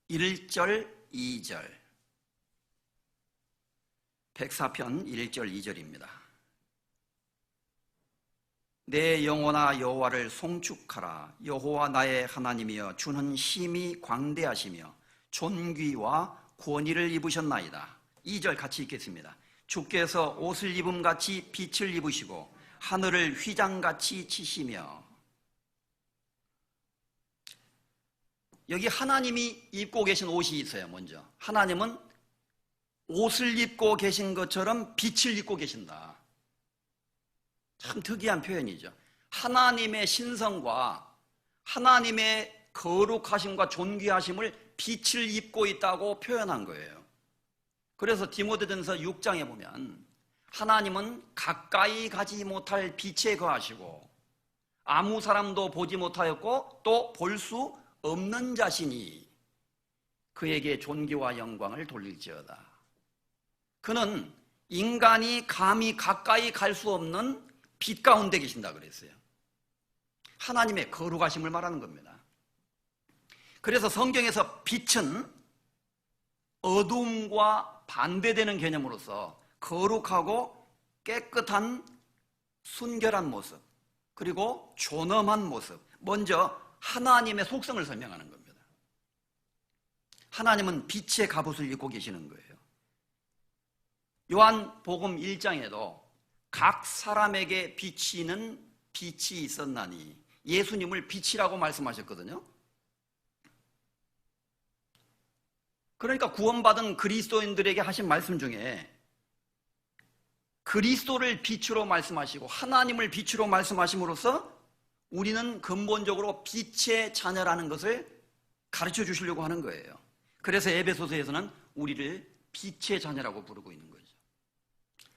(1절) (2절) 104편 1절 2절입니다. 내 영혼아 여호와를 송축하라. 여호와 나의 하나님이여, 주는 심히 광대하시며 존귀와 권위를 입으셨나이다. 2절 같이 읽겠습니다. 주께서 옷을 입음같이 빛을 입으시고 하늘을 휘장같이 치시며. 여기 하나님이 입고 계신 옷이 있어요. 먼저 하나님은 옷을 입고 계신 것처럼 빛을 입고 계신다. 참 특이한 표현이죠. 하나님의 신성과 하나님의 거룩하심과 존귀하심을 빛을 입고 있다고 표현한 거예요. 그래서 디모데전서 6장에 보면 하나님은 가까이 가지 못할 빛에 거하시고 아무 사람도 보지 못하였고 또 볼 수 없는 자신이 그에게 존귀와 영광을 돌릴지어다. 그는 인간이 감히 가까이 갈 수 없는 빛 가운데 계신다 그랬어요. 하나님의 거룩하심을 말하는 겁니다. 그래서 성경에서 빛은 어두움과 반대되는 개념으로서 거룩하고 깨끗한 순결한 모습, 그리고 존엄한 모습, 먼저 하나님의 속성을 설명하는 겁니다. 하나님은 빛의 갑옷을 입고 계시는 거예요. 요한복음 1장에도 각 사람에게 비치는 빛이 있었나니 예수님을 빛이라고 말씀하셨거든요. 그러니까 구원받은 그리스도인들에게 하신 말씀 중에 그리스도를 빛으로 말씀하시고 하나님을 빛으로 말씀하심으로써 우리는 근본적으로 빛의 자녀라는 것을 가르쳐 주시려고 하는 거예요. 그래서 에베소서에서는 우리를 빛의 자녀라고 부르고 있는 거죠.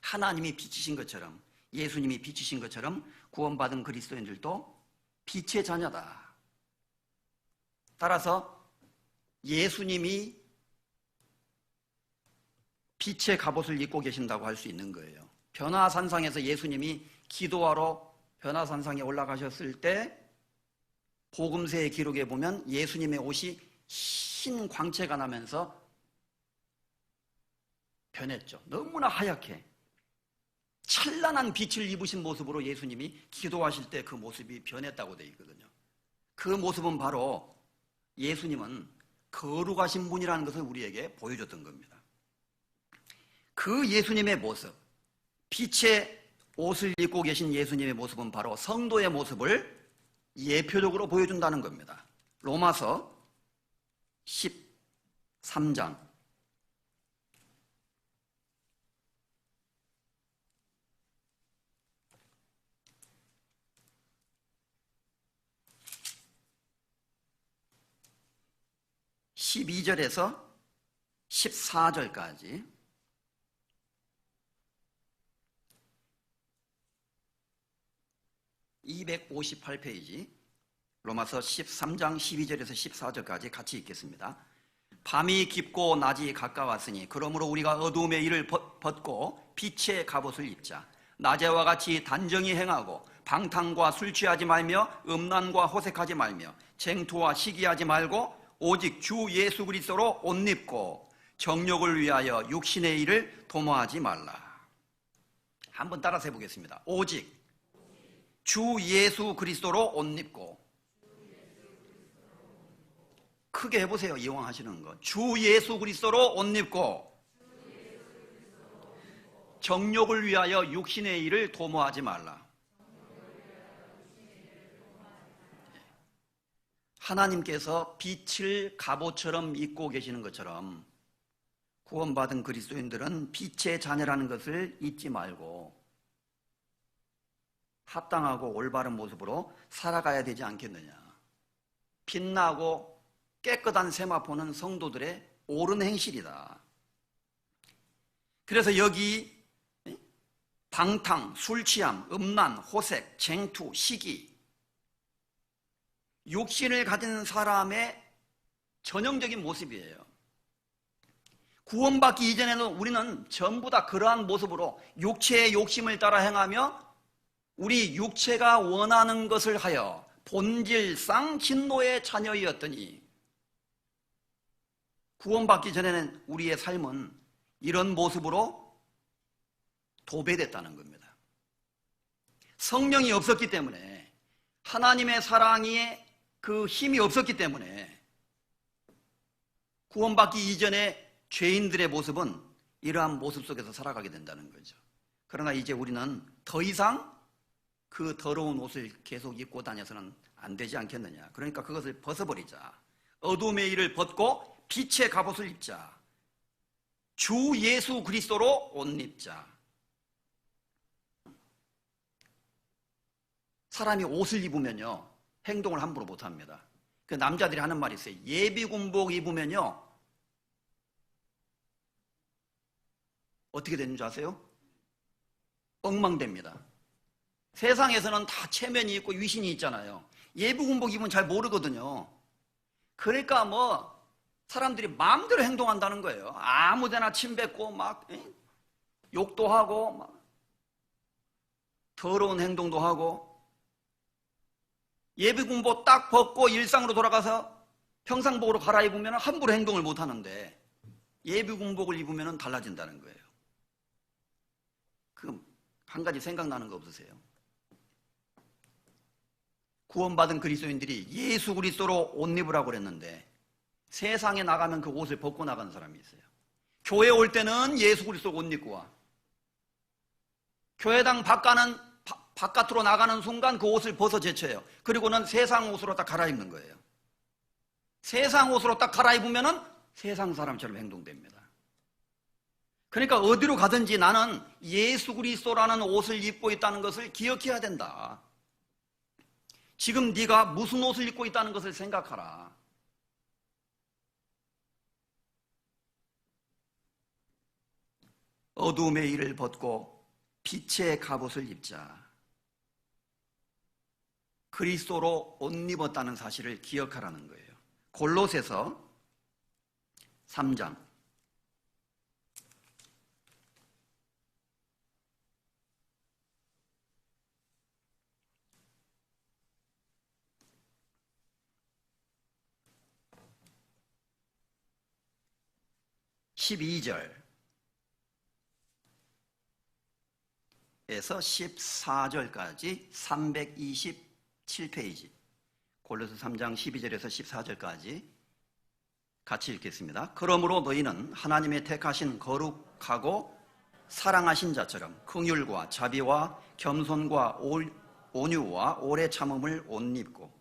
하나님이 빛이신 것처럼, 예수님이 빛이신 것처럼 구원받은 그리스도인들도 빛의 자녀다. 따라서 예수님이 빛의 갑옷을 입고 계신다고 할 수 있는 거예요. 변화산상에서 예수님이 기도하러 변화산상에 올라가셨을 때 복음서의 기록에 보면 예수님의 옷이 흰 광채가 나면서 변했죠. 너무나 하얗게 찬란한 빛을 입으신 모습으로 예수님이 기도하실 때 그 모습이 변했다고 되어 있거든요. 그 모습은 바로 예수님은 거룩하신 분이라는 것을 우리에게 보여줬던 겁니다. 그 예수님의 모습, 빛의 옷을 입고 계신 예수님의 모습은 바로 성도의 모습을 예표적으로 보여준다는 겁니다. 로마서 13장 12절에서 14절까지 258페이지 로마서 13장 12절에서 14절까지 같이 읽겠습니다. 밤이 깊고 낮이 가까웠으니 그러므로 우리가 어두움의 일을 벗고 빛의 갑옷을 입자. 낮에와 같이 단정히 행하고 방탕과 술 취하지 말며 음란과 호색하지 말며 쟁투와 시기하지 말고 오직 주 예수 그리스도로 옷 입고 정욕을 위하여 육신의 일을 도모하지 말라. 한번 따라서 해보겠습니다. 오직 주 예수 그리스도로 옷 입고. 크게 해보세요. 이왕 하시는 거. 주 예수 그리스도로 옷 입고 정욕을 위하여 육신의 일을 도모하지 말라. 하나님께서 빛을 갑옷처럼 입고 계시는 것처럼 구원받은 그리스도인들은 빛의 자녀라는 것을 잊지 말고 합당하고 올바른 모습으로 살아가야 되지 않겠느냐. 빛나고 깨끗한 세마포는 성도들의 옳은 행실이다. 그래서 여기 방탕, 술취함, 음란, 호색, 쟁투, 시기, 욕심을 가진 사람의 전형적인 모습이에요. 구원받기 이전에는 우리는 전부 다 그러한 모습으로 육체의 욕심을 따라 행하며 우리 육체가 원하는 것을 하여 본질상 진노의 자녀이었더니 구원받기 전에는 우리의 삶은 이런 모습으로 도배됐다는 겁니다. 성령이 없었기 때문에, 하나님의 사랑이 그 힘이 없었기 때문에 구원받기 이전에 죄인들의 모습은 이러한 모습 속에서 살아가게 된다는 거죠. 그러나 이제 우리는 더 이상 그 더러운 옷을 계속 입고 다녀서는 안 되지 않겠느냐. 그러니까 그것을 벗어버리자. 어둠의 일을 벗고 빛의 갑옷을 입자. 주 예수 그리스도로 옷 입자. 사람이 옷을 입으면요 행동을 함부로 못합니다. 그 남자들이 하는 말이 있어요. 예비군복 입으면요 어떻게 되는 줄 아세요? 엉망됩니다. 세상에서는 다 체면이 있고 위신이 있잖아요. 예비군복 입으면 잘 모르거든요. 그러니까 사람들이 마음대로 행동한다는 거예요. 아무데나 침 뱉고 막 욕도 하고 막 더러운 행동도 하고. 예비군복 딱 벗고 일상으로 돌아가서 평상복으로 갈아입으면 함부로 행동을 못 하는데 예비군복을 입으면 달라진다는 거예요. 그 한 가지 생각나는 거 없으세요? 구원받은 그리스도인들이 예수 그리스도로 옷 입으라고 그랬는데 세상에 나가면 그 옷을 벗고 나가는 사람이 있어요. 교회 올 때는 예수 그리스도 옷 입고 와. 교회당 바깥으로 나가는 순간 그 옷을 벗어 제쳐요. 그리고는 세상 옷으로 딱 갈아입는 거예요. 세상 옷으로 딱 갈아입으면 세상 사람처럼 행동됩니다. 그러니까 어디로 가든지 나는 예수 그리스도라는 옷을 입고 있다는 것을 기억해야 된다. 지금 네가 무슨 옷을 입고 있다는 것을 생각하라. 어두움의 일을 벗고 빛의 갑옷을 입자. 그리스도로 옷 입었다는 사실을 기억하라는 거예요. 골로새서 3장 12절에서 14절까지 327페이지 골로새 3장 12절에서 14절까지 같이 읽겠습니다. 그러므로 너희는 하나님의 택하신 거룩하고 사랑하신 자처럼 긍휼과 자비와 겸손과 온유와 오래 참음을 옷 입고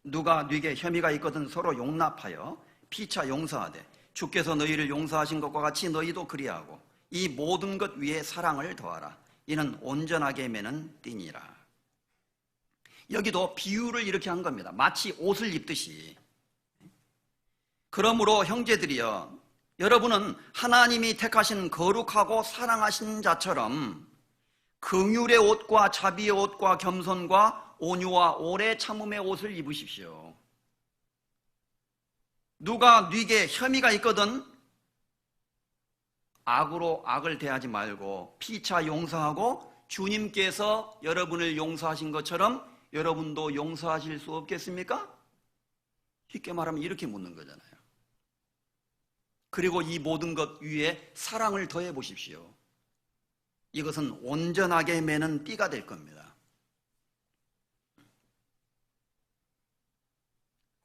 누가 네게 혐의가 있거든 서로 용납하여 피차 용서하되 주께서 너희를 용서하신 것과 같이 너희도 그리하고 이 모든 것 위에 사랑을 더하라. 이는 온전하게 매는 띠니라. 여기도 비유를 이렇게 한 겁니다. 마치 옷을 입듯이. 그러므로 형제들이여, 여러분은 하나님이 택하신 거룩하고 사랑하신 자처럼 긍휼의 옷과 자비의 옷과 겸손과 온유와 오래 참음의 옷을 입으십시오. 누가 네게 혐의가 있거든 악으로 악을 대하지 말고 피차 용서하고 주님께서 여러분을 용서하신 것처럼 여러분도 용서하실 수 없겠습니까? 쉽게 말하면 이렇게 묻는 거잖아요. 그리고 이 모든 것 위에 사랑을 더해 보십시오. 이것은 온전하게 매는 띠가 될 겁니다.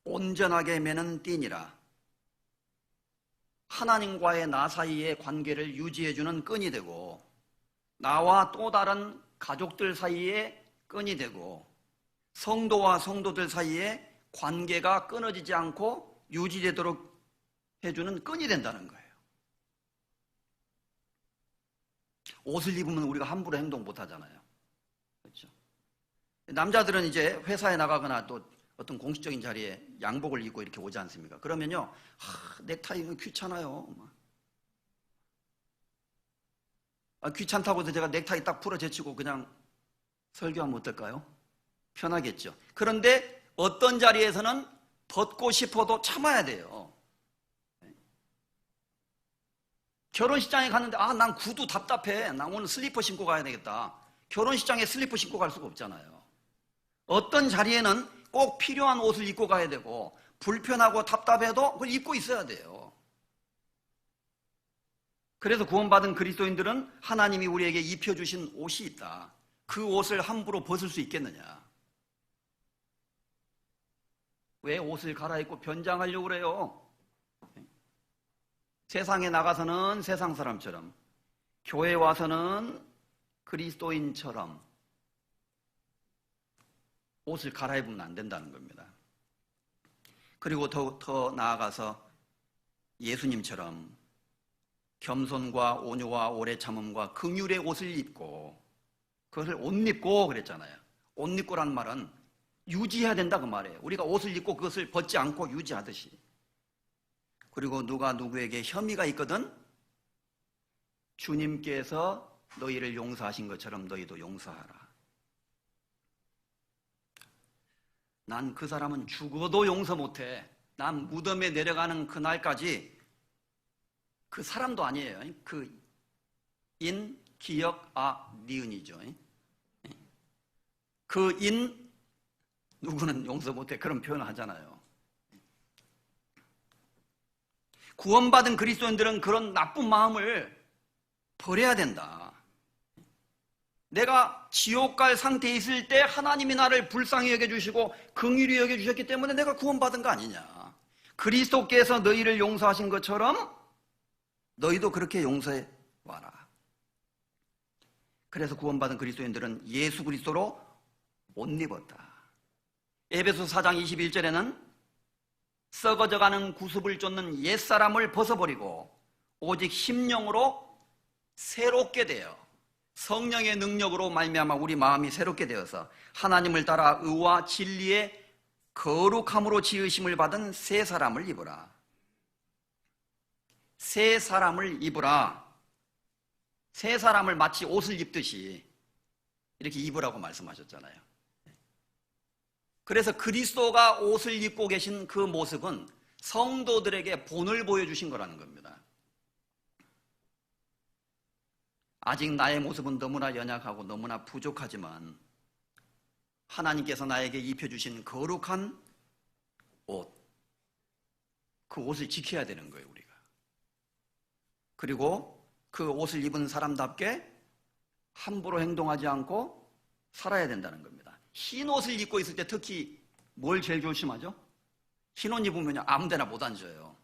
온전하게 매는 띠니라. 하나님과의 나 사이의 관계를 유지해주는 끈이 되고 나와 또 다른 가족들 사이의 끈이 되고 성도와 성도들 사이에 관계가 끊어지지 않고 유지되도록 해주는 끈이 된다는 거예요. 옷을 입으면 우리가 함부로 행동 못 하잖아요. 그렇죠? 남자들은 이제 회사에 나가거나 또 어떤 공식적인 자리에 양복을 입고 이렇게 오지 않습니까? 그러면요, 넥타이는 귀찮아요. 귀찮다고 해서 제가 넥타이 딱 풀어 제치고 그냥 설교하면 어떨까요? 편하겠죠. 그런데 어떤 자리에서는 벗고 싶어도 참아야 돼요. 결혼식장에 갔는데 난 구두 답답해. 난 오늘 슬리퍼 신고 가야 되겠다. 결혼식장에 슬리퍼 신고 갈 수가 없잖아요. 어떤 자리에는 꼭 필요한 옷을 입고 가야 되고 불편하고 답답해도 그걸 입고 있어야 돼요. 그래서 구원받은 그리스도인들은 하나님이 우리에게 입혀주신 옷이 있다. 그 옷을 함부로 벗을 수 있겠느냐? 왜 옷을 갈아입고 변장하려고 그래요? 세상에 나가서는 세상 사람처럼, 교회 와서는 그리스도인처럼 옷을 갈아입으면 안 된다는 겁니다. 그리고 더 나아가서 예수님처럼 겸손과 온유와 오래 참음과 긍휼의 옷을 입고, 그것을 옷 입고 그랬잖아요. 옷 입고라는 말은 유지해야 된다 그 말이에요. 우리가 옷을 입고 그것을 벗지 않고 유지하듯이. 그리고 누가 누구에게 혐의가 있거든 주님께서 너희를 용서하신 것처럼 너희도 용서하라. 난 그 사람은 죽어도 용서 못해. 난 무덤에 내려가는 그날까지 그 사람도 아니에요. 그 인, 기역, 니은이죠. 그 인, 누구는 용서 못해. 그런 표현을 하잖아요. 구원받은 그리스도인들은 그런 나쁜 마음을 버려야 된다. 내가 지옥 갈 상태에 있을 때 하나님이 나를 불쌍히 여겨주시고 긍휼히 여겨주셨기 때문에 내가 구원받은 거 아니냐. 그리스도께서 너희를 용서하신 것처럼 너희도 그렇게 용서해 와라. 그래서 구원받은 그리스도인들은 예수 그리스도로 옷 입었다. 에베소 4장 21절에는 썩어져가는 구습을 쫓는 옛사람을 벗어버리고 오직 심령으로 새롭게 되어 성령의 능력으로 말미암아 우리 마음이 새롭게 되어서 하나님을 따라 의와 진리의 거룩함으로 지으심을 받은 새 사람을 입으라. 새 사람을 입으라. 새 사람을 마치 옷을 입듯이 이렇게 입으라고 말씀하셨잖아요. 그래서 그리스도가 옷을 입고 계신 그 모습은 성도들에게 본을 보여주신 거라는 겁니다. 아직 나의 모습은 너무나 연약하고 너무나 부족하지만 하나님께서 나에게 입혀주신 거룩한 옷, 그 옷을 지켜야 되는 거예요, 우리가. 그리고 그 옷을 입은 사람답게 함부로 행동하지 않고 살아야 된다는 겁니다. 흰 옷을 입고 있을 때 특히 뭘 제일 조심하죠? 흰 옷 입으면 아무 데나 못 앉아요.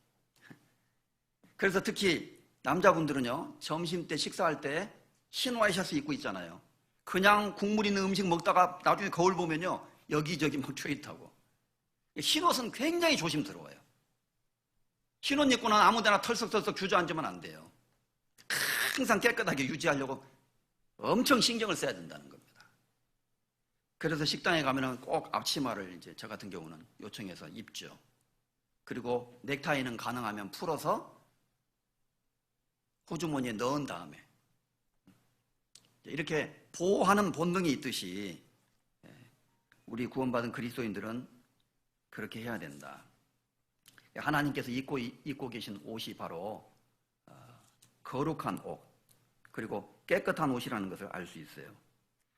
그래서 특히 남자분들은요, 점심 때 식사할 때 흰 와이셔츠 입고 있잖아요. 그냥 국물 있는 음식 먹다가 나중에 거울 보면요, 여기저기 막 튀어있다고. 흰 옷은 굉장히 조심스러워요. 흰 옷 입고 난 아무 데나 털썩털썩 주저앉으면 안 돼요. 항상 깨끗하게 유지하려고 엄청 신경을 써야 된다는 겁니다. 그래서 식당에 가면은 꼭 앞치마를 이제 저 같은 경우는 요청해서 입죠. 그리고 넥타이는 가능하면 풀어서 호주머니에 넣은 다음에 이렇게 보호하는 본능이 있듯이 우리 구원받은 그리스도인들은 그렇게 해야 된다. 하나님께서 입고 계신 옷이 바로 거룩한 옷, 그리고 깨끗한 옷이라는 것을 알 수 있어요.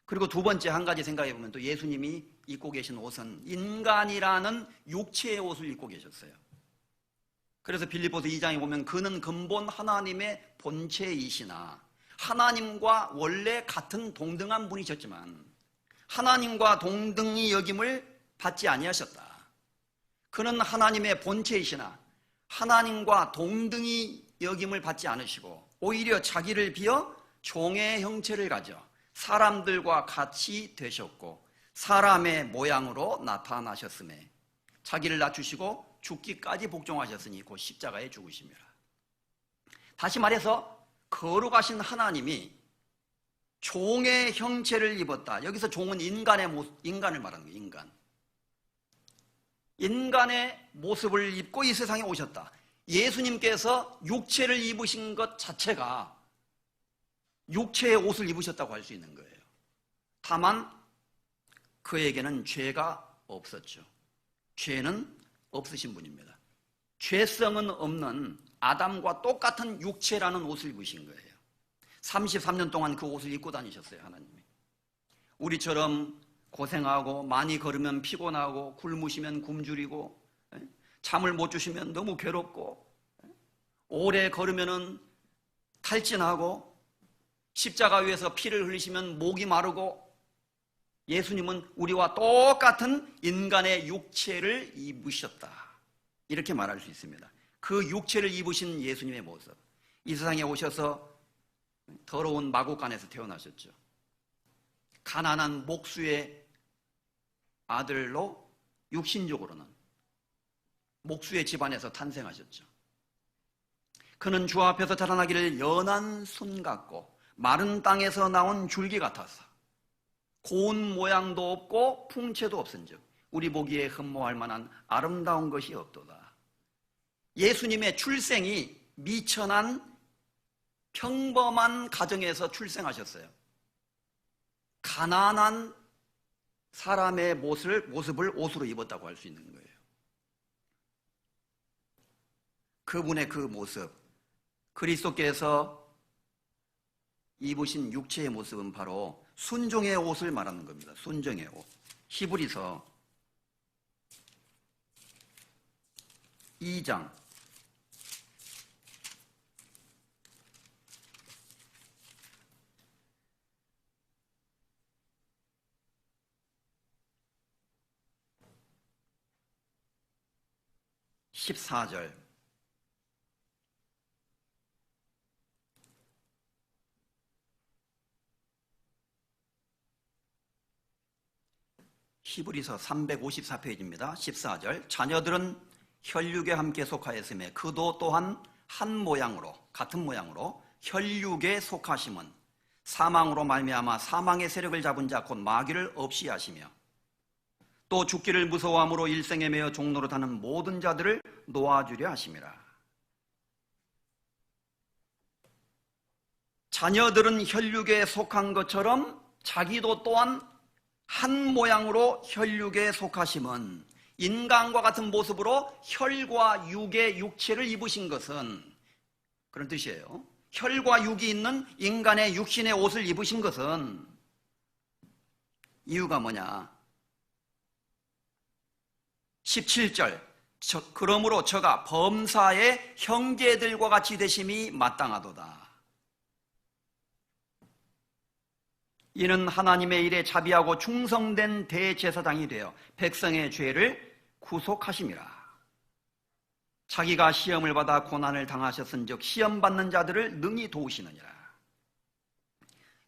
그리고 두 번째 한 가지 생각해 보면 또 예수님이 입고 계신 옷은 인간이라는 육체의 옷을 입고 계셨어요. 그래서 빌립보서 2장에 보면 그는 근본 하나님의 본체이시나 하나님과 원래 같은 동등한 분이셨지만 하나님과 동등히 여김을 받지 아니하셨다. 그는 하나님의 본체이시나 하나님과 동등히 여김을 받지 않으시고 오히려 자기를 비어 종의 형체를 가져 사람들과 같이 되셨고 사람의 모양으로 나타나셨음에 자기를 낮추시고 죽기까지 복종하셨으니 곧 십자가에 죽으심이라. 다시 말해서 거룩하신 하나님이 종의 형체를 입었다. 여기서 종은 인간을 말하는 거예요. 인간의 모습을 입고 이 세상에 오셨다. 예수님께서 육체를 입으신 것 자체가 육체의 옷을 입으셨다고 할 수 있는 거예요. 다만 그에게는 죄가 없었죠. 죄는 없으신 분입니다. 죄성은 없는 아담과 똑같은 육체라는 옷을 입으신 거예요. 33년 동안 그 옷을 입고 다니셨어요, 하나님이. 우리처럼 고생하고 많이 걸으면 피곤하고 굶으시면 굶주리고 잠을 못 주시면 너무 괴롭고 오래 걸으면 탈진하고 십자가 위에서 피를 흘리시면 목이 마르고 예수님은 우리와 똑같은 인간의 육체를 입으셨다. 이렇게 말할 수 있습니다. 그 육체를 입으신 예수님의 모습. 이 세상에 오셔서 더러운 마구간에서 태어나셨죠. 가난한 목수의 아들로 육신적으로는 목수의 집안에서 탄생하셨죠. 그는 주 앞에서 자라나기를 연한 순 같고 마른 땅에서 나온 줄기 같아서 고운 모양도 없고 풍채도 없은즉 우리 보기에 흠모할 만한 아름다운 것이 없도다. 예수님의 출생이 미천한 평범한 가정에서 출생하셨어요. 가난한 사람의 모습을 옷으로 입었다고 할 수 있는 거예요. 그분의 그 모습, 그리스도께서 입으신 육체의 모습은 바로 순종의 옷을 말하는 겁니다. 순종의 옷. 히브리서 2장 14절 히브리서 354페이지입니다. 14절 자녀들은 혈육에 함께 속하였으며 그도 또한 한 모양으로 같은 모양으로 혈육에 속하심은 사망으로 말미암아 사망의 세력을 잡은 자 곧 마귀를 없이 하시며 또 죽기를 무서워함으로 일생에 매여 종노릇하는 모든 자들을 놓아주려 하심이라. 자녀들은 혈육에 속한 것처럼 자기도 또한 한 모양으로 혈육에 속하심은 인간과 같은 모습으로 혈과 육의 육체를 입으신 것은 그런 뜻이에요. 혈과 육이 있는 인간의 육신의 옷을 입으신 것은 이유가 뭐냐? 17절 그러므로 저가 범사의 형제들과 같이 되심이 마땅하도다. 이는 하나님의 일에 자비하고 충성된 대제사장이 되어 백성의 죄를 구속하심이라. 자기가 시험을 받아 고난을 당하셨은즉 시험 받는 자들을 능히 도우시느니라.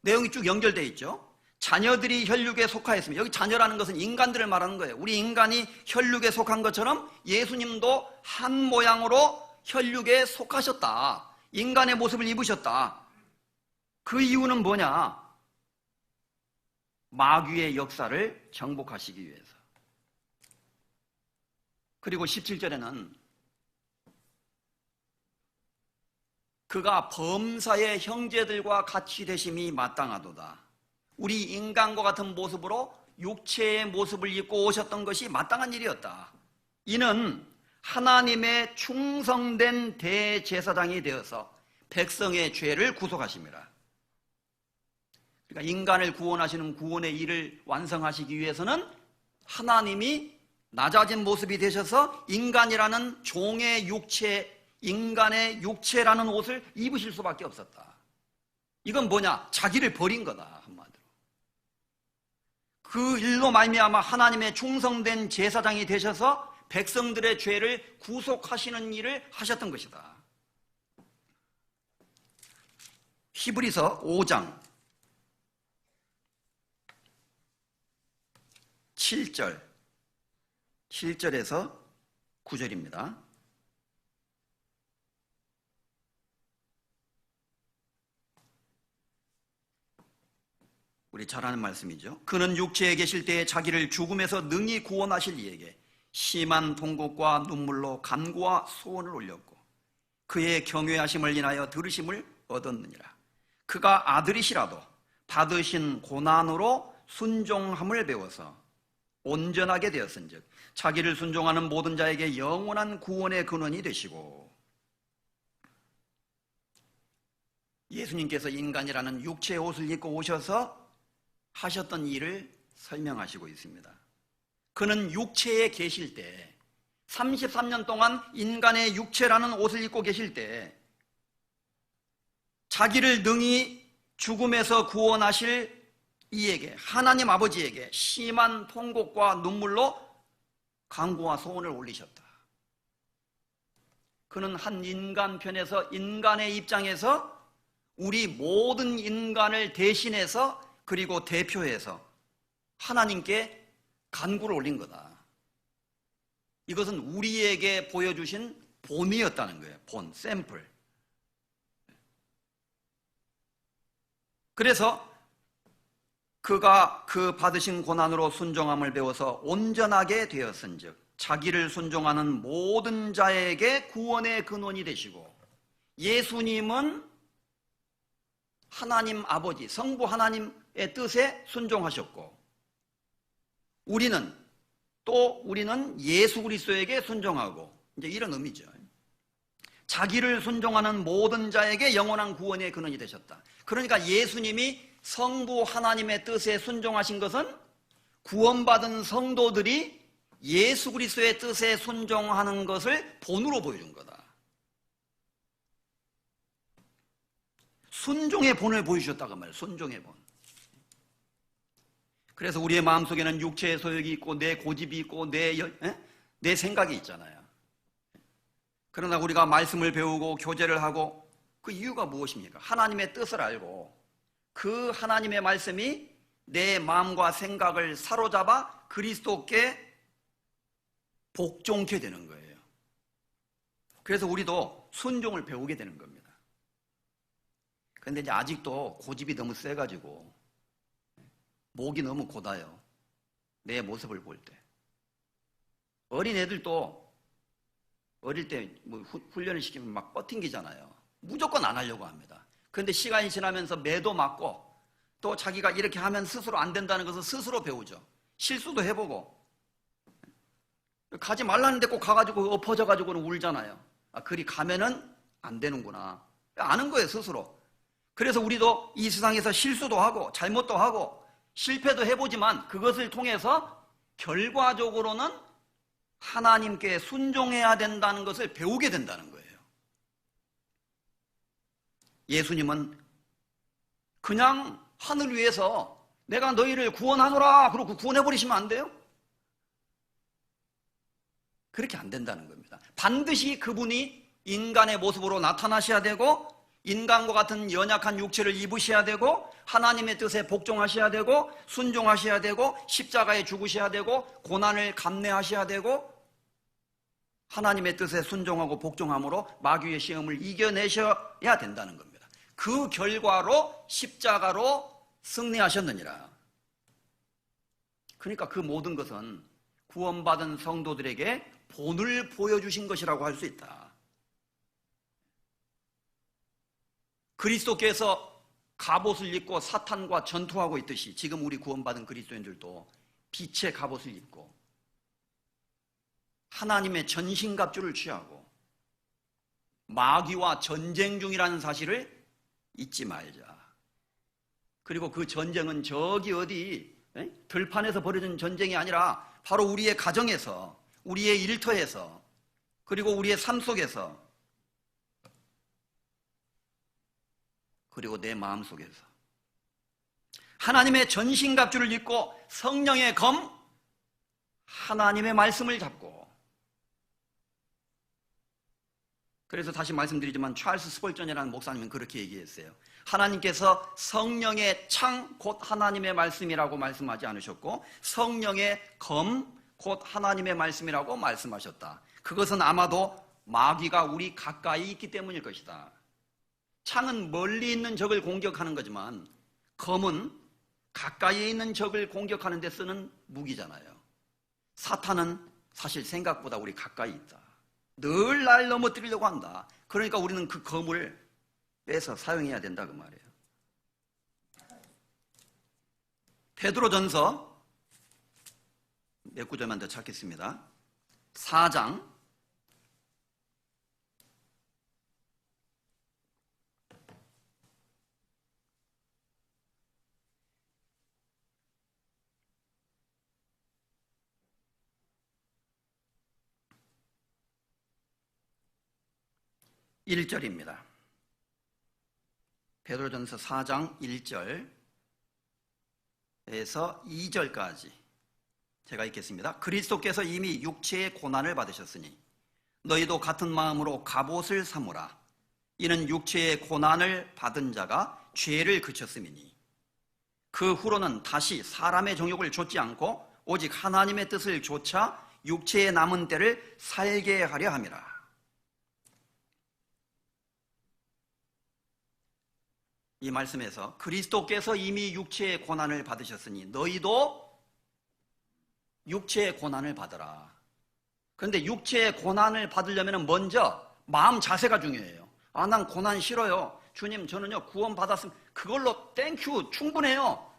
내용이 쭉 연결되어 있죠. 자녀들이 혈육에 속하였으면 여기 자녀라는 것은 인간들을 말하는 거예요. 우리 인간이 혈육에 속한 것처럼 예수님도 한 모양으로 혈육에 속하셨다. 인간의 모습을 입으셨다. 그 이유는 뭐냐? 마귀의 역사를 정복하시기 위해서. 그리고 17절에는 그가 범사의 형제들과 같이 되심이 마땅하도다. 우리 인간과 같은 모습으로 육체의 모습을 입고 오셨던 것이 마땅한 일이었다. 이는 하나님의 충성된 대제사장이 되어서 백성의 죄를 구속하십니다. 그러니까 인간을 구원하시는 구원의 일을 완성하시기 위해서는 하나님이 낮아진 모습이 되셔서 인간이라는 종의 육체, 인간의 육체라는 옷을 입으실 수밖에 없었다. 이건 뭐냐? 자기를 버린 거다, 한마디로. 그 일로 말미암아 하나님의 충성된 제사장이 되셔서 백성들의 죄를 구속하시는 일을 하셨던 것이다. 히브리서 5장 7절에서 9절입니다. 우리 잘 아는 말씀이죠. 그는 육체에 계실 때에 자기를 죽음에서 능히 구원하실 이에게 심한 통곡과 눈물로 간구와 소원을 올렸고 그의 경외하심을 인하여 들으심을 얻었느니라. 그가 아들이시라도 받으신 고난으로 순종함을 배워서 온전하게 되었은즉 자기를 순종하는 모든 자에게 영원한 구원의 근원이 되시고, 예수님께서 인간이라는 육체의 옷을 입고 오셔서 하셨던 일을 설명하시고 있습니다. 그는 육체에 계실 때 33년 동안 인간의 육체라는 옷을 입고 계실 때 자기를 능히 죽음에서 구원하실 이에게, 하나님 아버지에게 심한 통곡과 눈물로 간구와 소원을 올리셨다. 그는 한 인간 편에서, 인간의 입장에서 우리 모든 인간을 대신해서 그리고 대표해서 하나님께 간구를 올린 거다. 이것은 우리에게 보여주신 본이었다는 거예요. 본, 샘플. 그래서 그가 그 받으신 고난으로 순종함을 배워서 온전하게 되었은즉 자기를 순종하는 모든 자에게 구원의 근원이 되시고, 예수님은 하나님 아버지, 성부 하나님의 뜻에 순종하셨고, 우리는 예수 그리스도에게 순종하고, 이제 이런 의미죠. 자기를 순종하는 모든 자에게 영원한 구원의 근원이 되셨다. 그러니까 예수님이 성부 하나님의 뜻에 순종하신 것은 구원받은 성도들이 예수 그리스도의 뜻에 순종하는 것을 본으로 보여준 거다. 순종의 본을 보여주셨다고 말이에요. 순종의 본. 그래서 우리의 마음속에는 육체의 소욕이 있고 내 고집이 있고 내 생각이 있잖아요. 그러나 우리가 말씀을 배우고 교제를 하고, 그 이유가 무엇입니까? 하나님의 뜻을 알고 그 하나님의 말씀이 내 마음과 생각을 사로잡아 그리스도께 복종케 되는 거예요. 그래서 우리도 순종을 배우게 되는 겁니다. 그런데 이제 아직도 고집이 너무 세가지고 목이 너무 곧아요. 내 모습을 볼 때. 어린 애들도 어릴 때 뭐 훈련을 시키면 막 뻗팅기잖아요. 무조건 안 하려고 합니다. 그런데 시간이 지나면서 매도 맞고 또 자기가 이렇게 하면 스스로 안 된다는 것을 스스로 배우죠. 실수도 해보고. 가지 말라는데 꼭 가가지고 엎어져가지고는 울잖아요. 아, 그리 가면은 안 되는구나. 아는 거예요, 스스로. 그래서 우리도 이 세상에서 실수도 하고 잘못도 하고 실패도 해보지만 그것을 통해서 결과적으로는 하나님께 순종해야 된다는 것을 배우게 된다는 거예요. 예수님은 그냥 하늘 위에서 내가 너희를 구원하노라 그러고 구원해버리시면 안 돼요? 그렇게 안 된다는 겁니다. 반드시 그분이 인간의 모습으로 나타나셔야 되고, 인간과 같은 연약한 육체를 입으셔야 되고, 하나님의 뜻에 복종하셔야 되고, 순종하셔야 되고, 십자가에 죽으셔야 되고, 고난을 감내하셔야 되고, 하나님의 뜻에 순종하고 복종함으로 마귀의 시험을 이겨내셔야 된다는 겁니다. 그 결과로 십자가로 승리하셨느니라. 그러니까 그 모든 것은 구원받은 성도들에게 본을 보여주신 것이라고 할 수 있다. 그리스도께서 갑옷을 입고 사탄과 전투하고 있듯이 지금 우리 구원받은 그리스도인들도 빛의 갑옷을 입고 하나님의 전신갑주를 취하고 마귀와 전쟁 중이라는 사실을 잊지 말자. 그리고 그 전쟁은 저기 어디 들판에서 벌어진 전쟁이 아니라 바로 우리의 가정에서, 우리의 일터에서, 그리고 우리의 삶 속에서, 그리고 내 마음속에서 하나님의 전신갑주를 입고 성령의 검, 하나님의 말씀을 잡고. 그래서 다시 말씀드리지만 찰스 스펄전이라는 목사님은 그렇게 얘기했어요. 하나님께서 성령의 창, 곧 하나님의 말씀이라고 말씀하지 않으셨고 성령의 검, 곧 하나님의 말씀이라고 말씀하셨다. 그것은 아마도 마귀가 우리 가까이 있기 때문일 것이다. 창은 멀리 있는 적을 공격하는 거지만 검은 가까이에 있는 적을 공격하는 데 쓰는 무기잖아요. 사탄은 사실 생각보다 우리 가까이 있다. 늘 날 넘어뜨리려고 한다. 그러니까 우리는 그 검을 빼서 사용해야 된다 그 말이에요. 베드로전서 몇 구절만 더 찾겠습니다. 4장 1절입니다. 베드로전서 4장 1절에서 2절까지 제가 읽겠습니다. 그리스도께서 이미 육체의 고난을 받으셨으니 너희도 같은 마음으로 갑옷을 삼으라. 이는 육체의 고난을 받은 자가 죄를 그쳤음이니 그 후로는 다시 사람의 정욕을 좇지 않고 오직 하나님의 뜻을 좇아 육체의 남은 때를 살게 하려 함이라. 이 말씀에서 그리스도께서 이미 육체의 고난을 받으셨으니 너희도 육체의 고난을 받으라. 그런데 육체의 고난을 받으려면 먼저 마음 자세가 중요해요. 아, 난 고난 싫어요. 주님, 저는요 구원 받았으면 그걸로 땡큐 충분해요.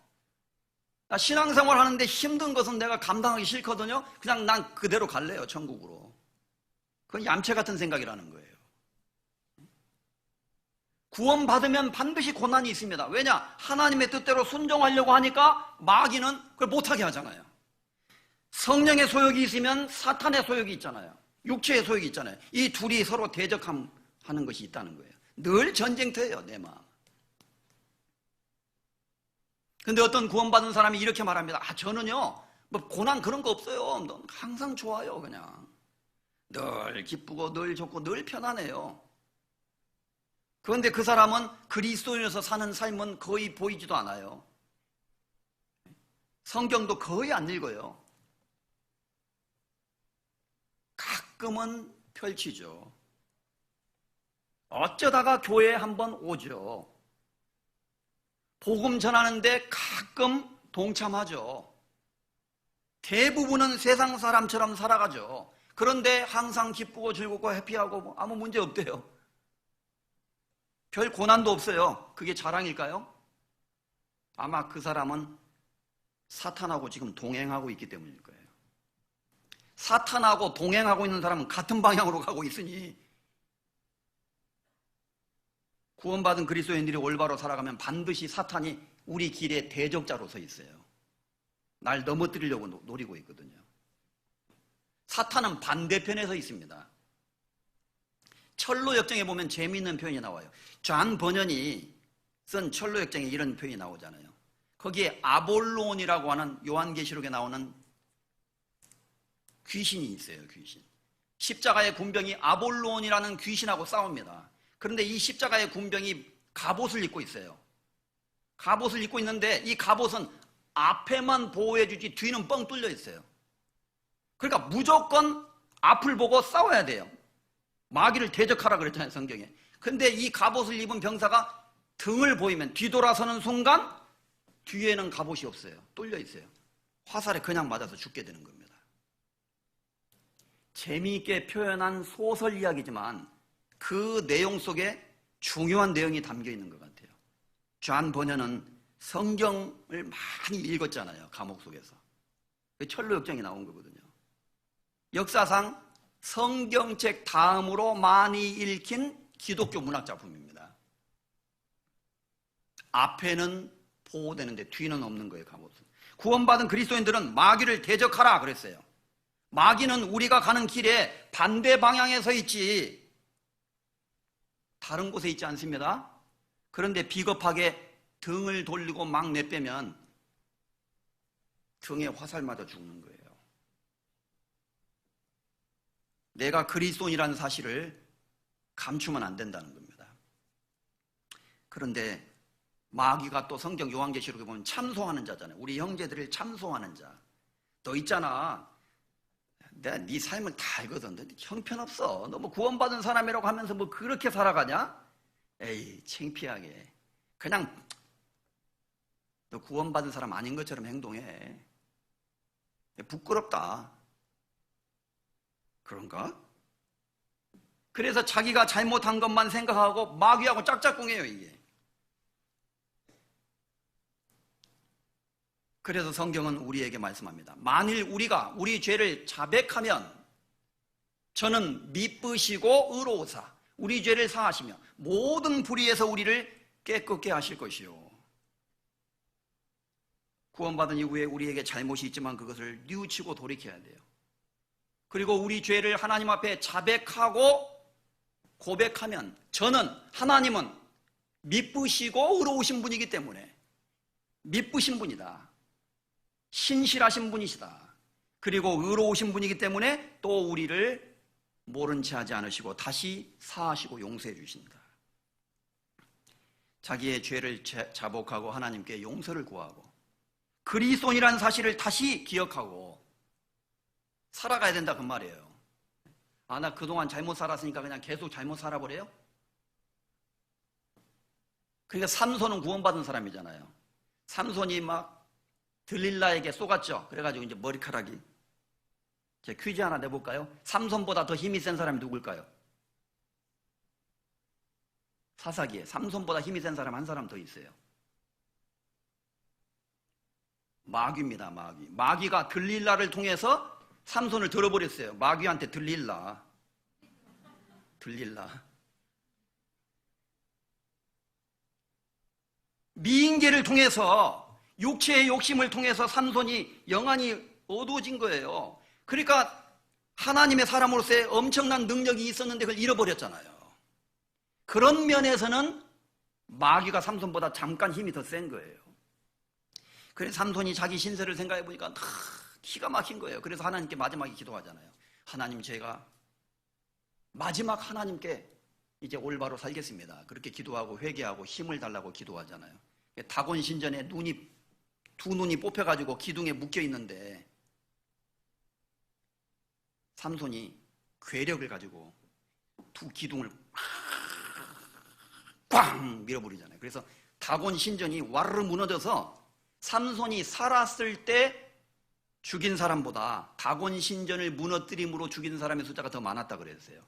나 신앙생활 하는데 힘든 것은 내가 감당하기 싫거든요. 그냥 난 그대로 갈래요, 천국으로. 그건 얌체 같은 생각이라는 거예요. 구원받으면 반드시 고난이 있습니다. 왜냐? 하나님의 뜻대로 순종하려고 하니까 마귀는 그걸 못하게 하잖아요. 성령의 소욕이 있으면 사탄의 소욕이 있잖아요. 육체의 소욕이 있잖아요. 이 둘이 서로 대적하는 것이 있다는 거예요. 늘 전쟁터예요, 내 마음. 근데 어떤 구원받은 사람이 이렇게 말합니다. 아, 저는요 뭐 고난 그런 거 없어요. 항상 좋아요. 그냥 늘 기쁘고 늘 좋고 늘 편안해요. 그런데 그 사람은 그리스도인으로서 사는 삶은 거의 보이지도 않아요. 성경도 거의 안 읽어요. 가끔은 펼치죠. 어쩌다가 교회에 한번 오죠. 복음 전하는데 가끔 동참하죠. 대부분은 세상 사람처럼 살아가죠. 그런데 항상 기쁘고 즐겁고 해피하고 뭐 아무 문제 없대요. 별 고난도 없어요. 그게 자랑일까요? 아마 그 사람은 사탄하고 지금 동행하고 있기 때문일 거예요. 사탄하고 동행하고 있는 사람은 같은 방향으로 가고 있으니 구원받은 그리스도인들이 올바로 살아가면 반드시 사탄이 우리 길에 대적자로 서 있어요. 날 넘어뜨리려고 노리고 있거든요. 사탄은 반대편에 서 있습니다. 철로 역정에 보면 재미있는 표현이 나와요. 존 버년이 쓴 철로 역정에 이런 표현이 나오잖아요. 거기에 아볼론이라고 하는 요한계시록에 나오는 귀신이 있어요. 귀신. 십자가의 군병이 아볼론이라는 귀신하고 싸웁니다. 그런데 이 십자가의 군병이 갑옷을 입고 있어요. 갑옷을 입고 있는데 이 갑옷은 앞에만 보호해주지 뒤는 뻥 뚫려 있어요. 그러니까 무조건 앞을 보고 싸워야 돼요. 마귀를 대적하라 그랬잖아요, 성경에. 근데 이 갑옷을 입은 병사가 등을 보이면 뒤돌아서는 순간 뒤에는 갑옷이 없어요. 뚫려 있어요. 화살에 그냥 맞아서 죽게 되는 겁니다. 재미있게 표현한 소설 이야기지만 그 내용 속에 중요한 내용이 담겨 있는 것 같아요. 존 버년은 성경을 많이 읽었잖아요, 감옥 속에서. 철로 역정이 나온 거거든요. 역사상 성경책 다음으로 많이 읽힌 기독교 문학 작품입니다. 앞에는 보호되는데 뒤는 없는 거예요. 갑옷은. 구원받은 그리스도인들은 마귀를 대적하라 그랬어요. 마귀는 우리가 가는 길에 반대 방향에 서 있지 다른 곳에 있지 않습니다. 그런데 비겁하게 등을 돌리고 막 내빼면 등에 화살 맞아 죽는 거예요. 내가 그리스도인이라는 사실을 감추면 안 된다는 겁니다. 그런데 마귀가 또 성경 요한계시록에 보면 참소하는 자잖아요. 우리 형제들을 참소하는 자. 너 있잖아. 내가 네 삶을 다 알거든. 형편없어. 너 뭐 구원받은 사람이라고 하면서 뭐 그렇게 살아가냐? 에이, 창피하게. 그냥 너 구원받은 사람 아닌 것처럼 행동해. 부끄럽다. 그런가? 그래서 자기가 잘못한 것만 생각하고 마귀하고 짝짝꿍해요, 이게. 그래서 성경은 우리에게 말씀합니다. 만일 우리가 우리 죄를 자백하면 저는 미쁘시고 의로우사 우리 죄를 사하시며 모든 불의에서 우리를 깨끗게 하실 것이요. 구원받은 이후에 우리에게 잘못이 있지만 그것을 뉘우치고 돌이켜야 돼요. 그리고 우리 죄를 하나님 앞에 자백하고 고백하면 저는 하나님은 미쁘시고 의로우신 분이기 때문에 미쁘신 분이다. 신실하신 분이시다. 그리고 의로우신 분이기 때문에 또 우리를 모른 채 하지 않으시고 다시 사하시고 용서해 주신다. 자기의 죄를 자복하고 하나님께 용서를 구하고 그리스도인이라는 사실을 다시 기억하고 살아가야 된다 그 말이에요. 아, 나 그동안 잘못 살았으니까 그냥 계속 잘못 살아버려요? 그러니까 삼손은 구원받은 사람이잖아요. 삼손이 막 들릴라에게 쏘갔죠. 그래가지고 이제 머리카락이. 제가 퀴즈 하나 내볼까요? 삼손보다 더 힘이 센 사람이 누굴까요? 사사기에 삼손보다 힘이 센 사람 한 사람 더 있어요. 마귀입니다. 마귀. 마귀가 들릴라를 통해서 삼손을 들어버렸어요. 마귀한테 들릴라. 미인계를 통해서 육체의 욕심을 통해서 삼손이 영안이 어두워진 거예요. 그러니까 하나님의 사람으로서의 엄청난 능력이 있었는데 그걸 잃어버렸잖아요. 그런 면에서는 마귀가 삼손보다 잠깐 힘이 더 센 거예요. 그래서 삼손이 자기 신세를 생각해 보니까 다 기가 막힌 거예요. 그래서 하나님께 마지막에 기도하잖아요. 하나님, 제가 마지막 하나님께 이제 올바로 살겠습니다. 그렇게 기도하고 회개하고 힘을 달라고 기도하잖아요. 다곤 신전에 두 눈이 뽑혀가지고 기둥에 묶여 있는데 삼손이 괴력을 가지고 두 기둥을 꽝 밀어버리잖아요. 그래서 다곤 신전이 와르르 무너져서 삼손이 살았을 때 죽인 사람보다 다곤 신전을 무너뜨림으로 죽인 사람의 숫자가 더 많았다 그랬어요.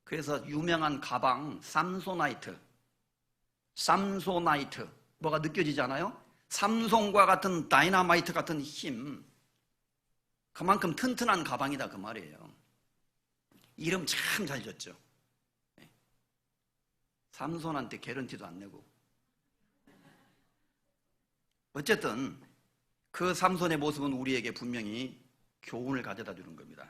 그래서 유명한 가방 삼소나이트 뭐가 느껴지지 않아요? 삼손과 같은 다이너마이트 같은 힘, 그만큼 튼튼한 가방이다 그 말이에요. 이름 참 잘 졌죠. 삼손한테 개런티도 안 내고. 어쨌든 그 삼손의 모습은 우리에게 분명히 교훈을 가져다 주는 겁니다.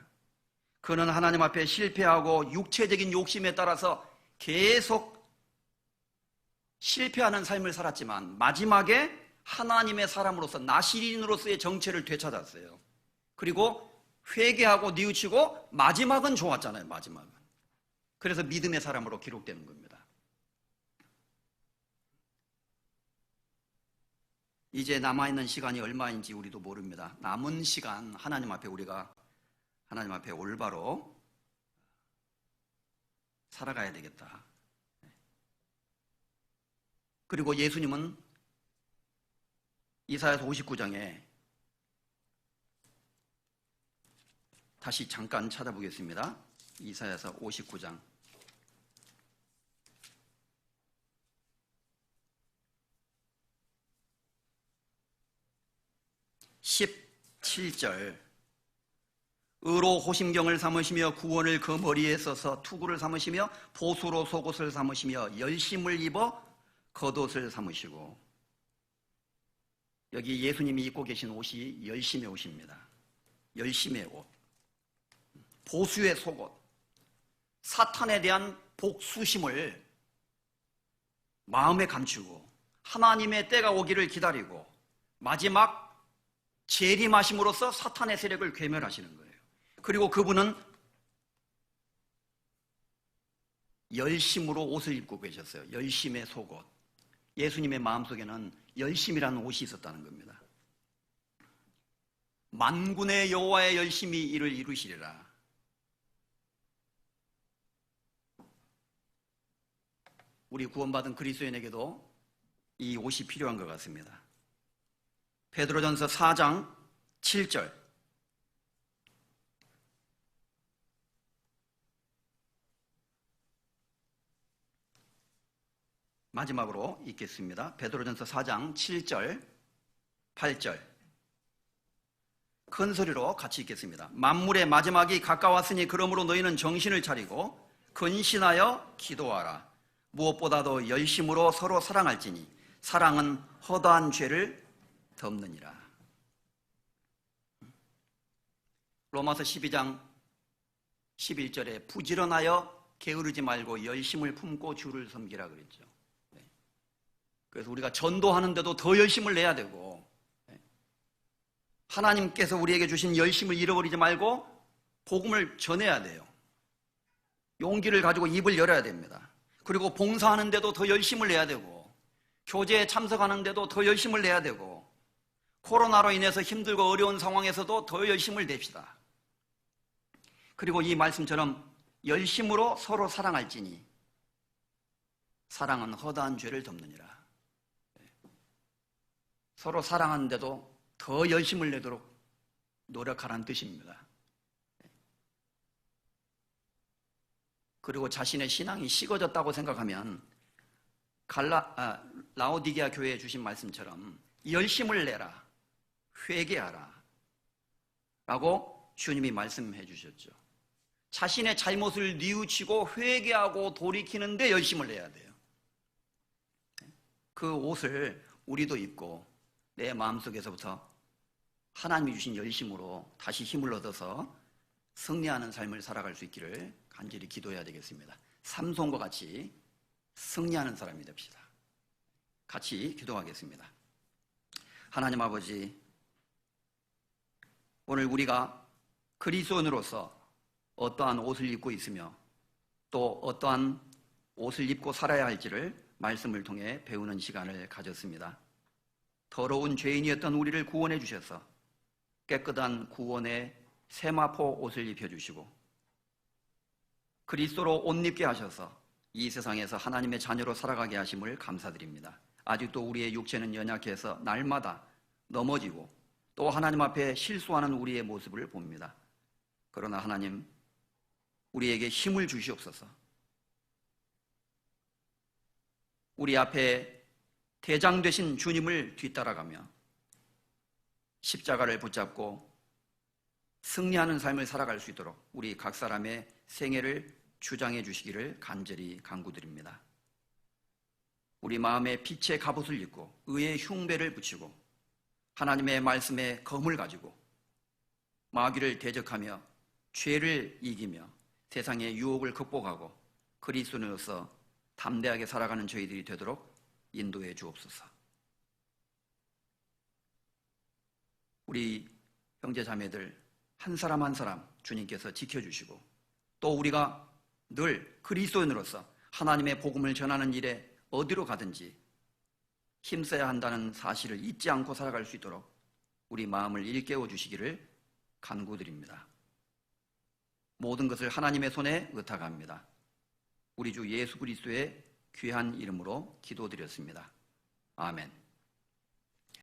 그는 하나님 앞에 실패하고 육체적인 욕심에 따라서 계속 실패하는 삶을 살았지만 마지막에 하나님의 사람으로서 나시린으로서의 정체를 되찾았어요. 그리고 회개하고 뉘우치고 마지막은 좋았잖아요. 마지막은. 그래서 믿음의 사람으로 기록되는 겁니다. 이제 남아있는 시간이 얼마인지 우리도 모릅니다. 남은 시간 하나님 앞에 우리가 하나님 앞에 올바로 살아가야 되겠다. 그리고 예수님은 이사야서 59장에 다시 잠깐 찾아보겠습니다. 이사야서 59장 17절 의로 호심경을 삼으시며 구원을 그 머리에 써서 투구를 삼으시며 보수로 속옷을 삼으시며 열심을 입어 겉옷을 삼으시고. 여기 예수님이 입고 계신 옷이 열심의 옷입니다. 열심의 옷, 보수의 속옷, 사탄에 대한 복수심을 마음에 감추고 하나님의 때가 오기를 기다리고 마지막 재림하심으로써 사탄의 세력을 괴멸하시는 거예요. 그리고 그분은 열심으로 옷을 입고 계셨어요. 열심의 속옷. 예수님의 마음속에는 열심이라는 옷이 있었다는 겁니다. 만군의 여호와의 열심이 이를 이루시리라. 우리 구원받은 그리스도인에게도 이 옷이 필요한 것 같습니다. 베드로전서 4장 7절. 마지막으로 읽겠습니다. 베드로전서 4장 7절, 8절. 큰 소리로 같이 읽겠습니다. 만물의 마지막이 가까웠으니 그러므로 너희는 정신을 차리고 근신하여 기도하라. 무엇보다도 열심으로 서로 사랑할지니 사랑은 허다한 죄를 덮느니라. 로마서 12장 11절에 부지런하여 게으르지 말고 열심을 품고 주를 섬기라 그랬죠. 그래서 우리가 전도하는데도 더 열심을 내야 되고, 하나님께서 우리에게 주신 열심을 잃어버리지 말고 복음을 전해야 돼요. 용기를 가지고 입을 열어야 됩니다. 그리고 봉사하는데도 더 열심을 내야 되고, 교제에 참석하는데도 더 열심을 내야 되고, 코로나로 인해서 힘들고 어려운 상황에서도 더 열심을 냅시다. 그리고 이 말씀처럼 열심으로 서로 사랑할지니 사랑은 허다한 죄를 덮느니라. 서로 사랑하는데도 더 열심을 내도록 노력하라는 뜻입니다. 그리고 자신의 신앙이 식어졌다고 생각하면 라오디게아 교회에 주신 말씀처럼 열심을 내라, 회개하라 라고 주님이 말씀해 주셨죠. 자신의 잘못을 뉘우치고 회개하고 돌이키는데 열심을 내야 돼요. 그 옷을 우리도 입고 내 마음속에서부터 하나님이 주신 열심으로 다시 힘을 얻어서 승리하는 삶을 살아갈 수 있기를 간절히 기도해야 되겠습니다. 삼손과 같이 승리하는 사람이 됩시다. 같이 기도하겠습니다. 하나님 아버지, 오늘 우리가 그리스도인으로서 어떠한 옷을 입고 있으며 또 어떠한 옷을 입고 살아야 할지를 말씀을 통해 배우는 시간을 가졌습니다. 더러운 죄인이었던 우리를 구원해 주셔서 깨끗한 구원의 세마포 옷을 입혀주시고 그리스도로 옷 입게 하셔서 이 세상에서 하나님의 자녀로 살아가게 하심을 감사드립니다. 아직도 우리의 육체는 연약해서 날마다 넘어지고 또 하나님 앞에 실수하는 우리의 모습을 봅니다. 그러나 하나님, 우리에게 힘을 주시옵소서. 우리 앞에 대장 되신 주님을 뒤따라가며 십자가를 붙잡고 승리하는 삶을 살아갈 수 있도록 우리 각 사람의 생애를 주장해 주시기를 간절히 간구드립니다. 우리 마음에 빛의 갑옷을 입고 의의 흉배를 붙이고 하나님의 말씀에 검을 가지고 마귀를 대적하며 죄를 이기며 세상의 유혹을 극복하고 그리스도인으로서 담대하게 살아가는 저희들이 되도록 인도해 주옵소서. 우리 형제 자매들 한 사람 한 사람 주님께서 지켜주시고 또 우리가 늘 그리스도인으로서 하나님의 복음을 전하는 일에 어디로 가든지 힘써야 한다는 사실을 잊지 않고 살아갈 수 있도록 우리 마음을 일깨워 주시기를 간구드립니다. 모든 것을 하나님의 손에 의탁합니다. 우리 주 예수 그리스도의 귀한 이름으로 기도드렸습니다. 아멘.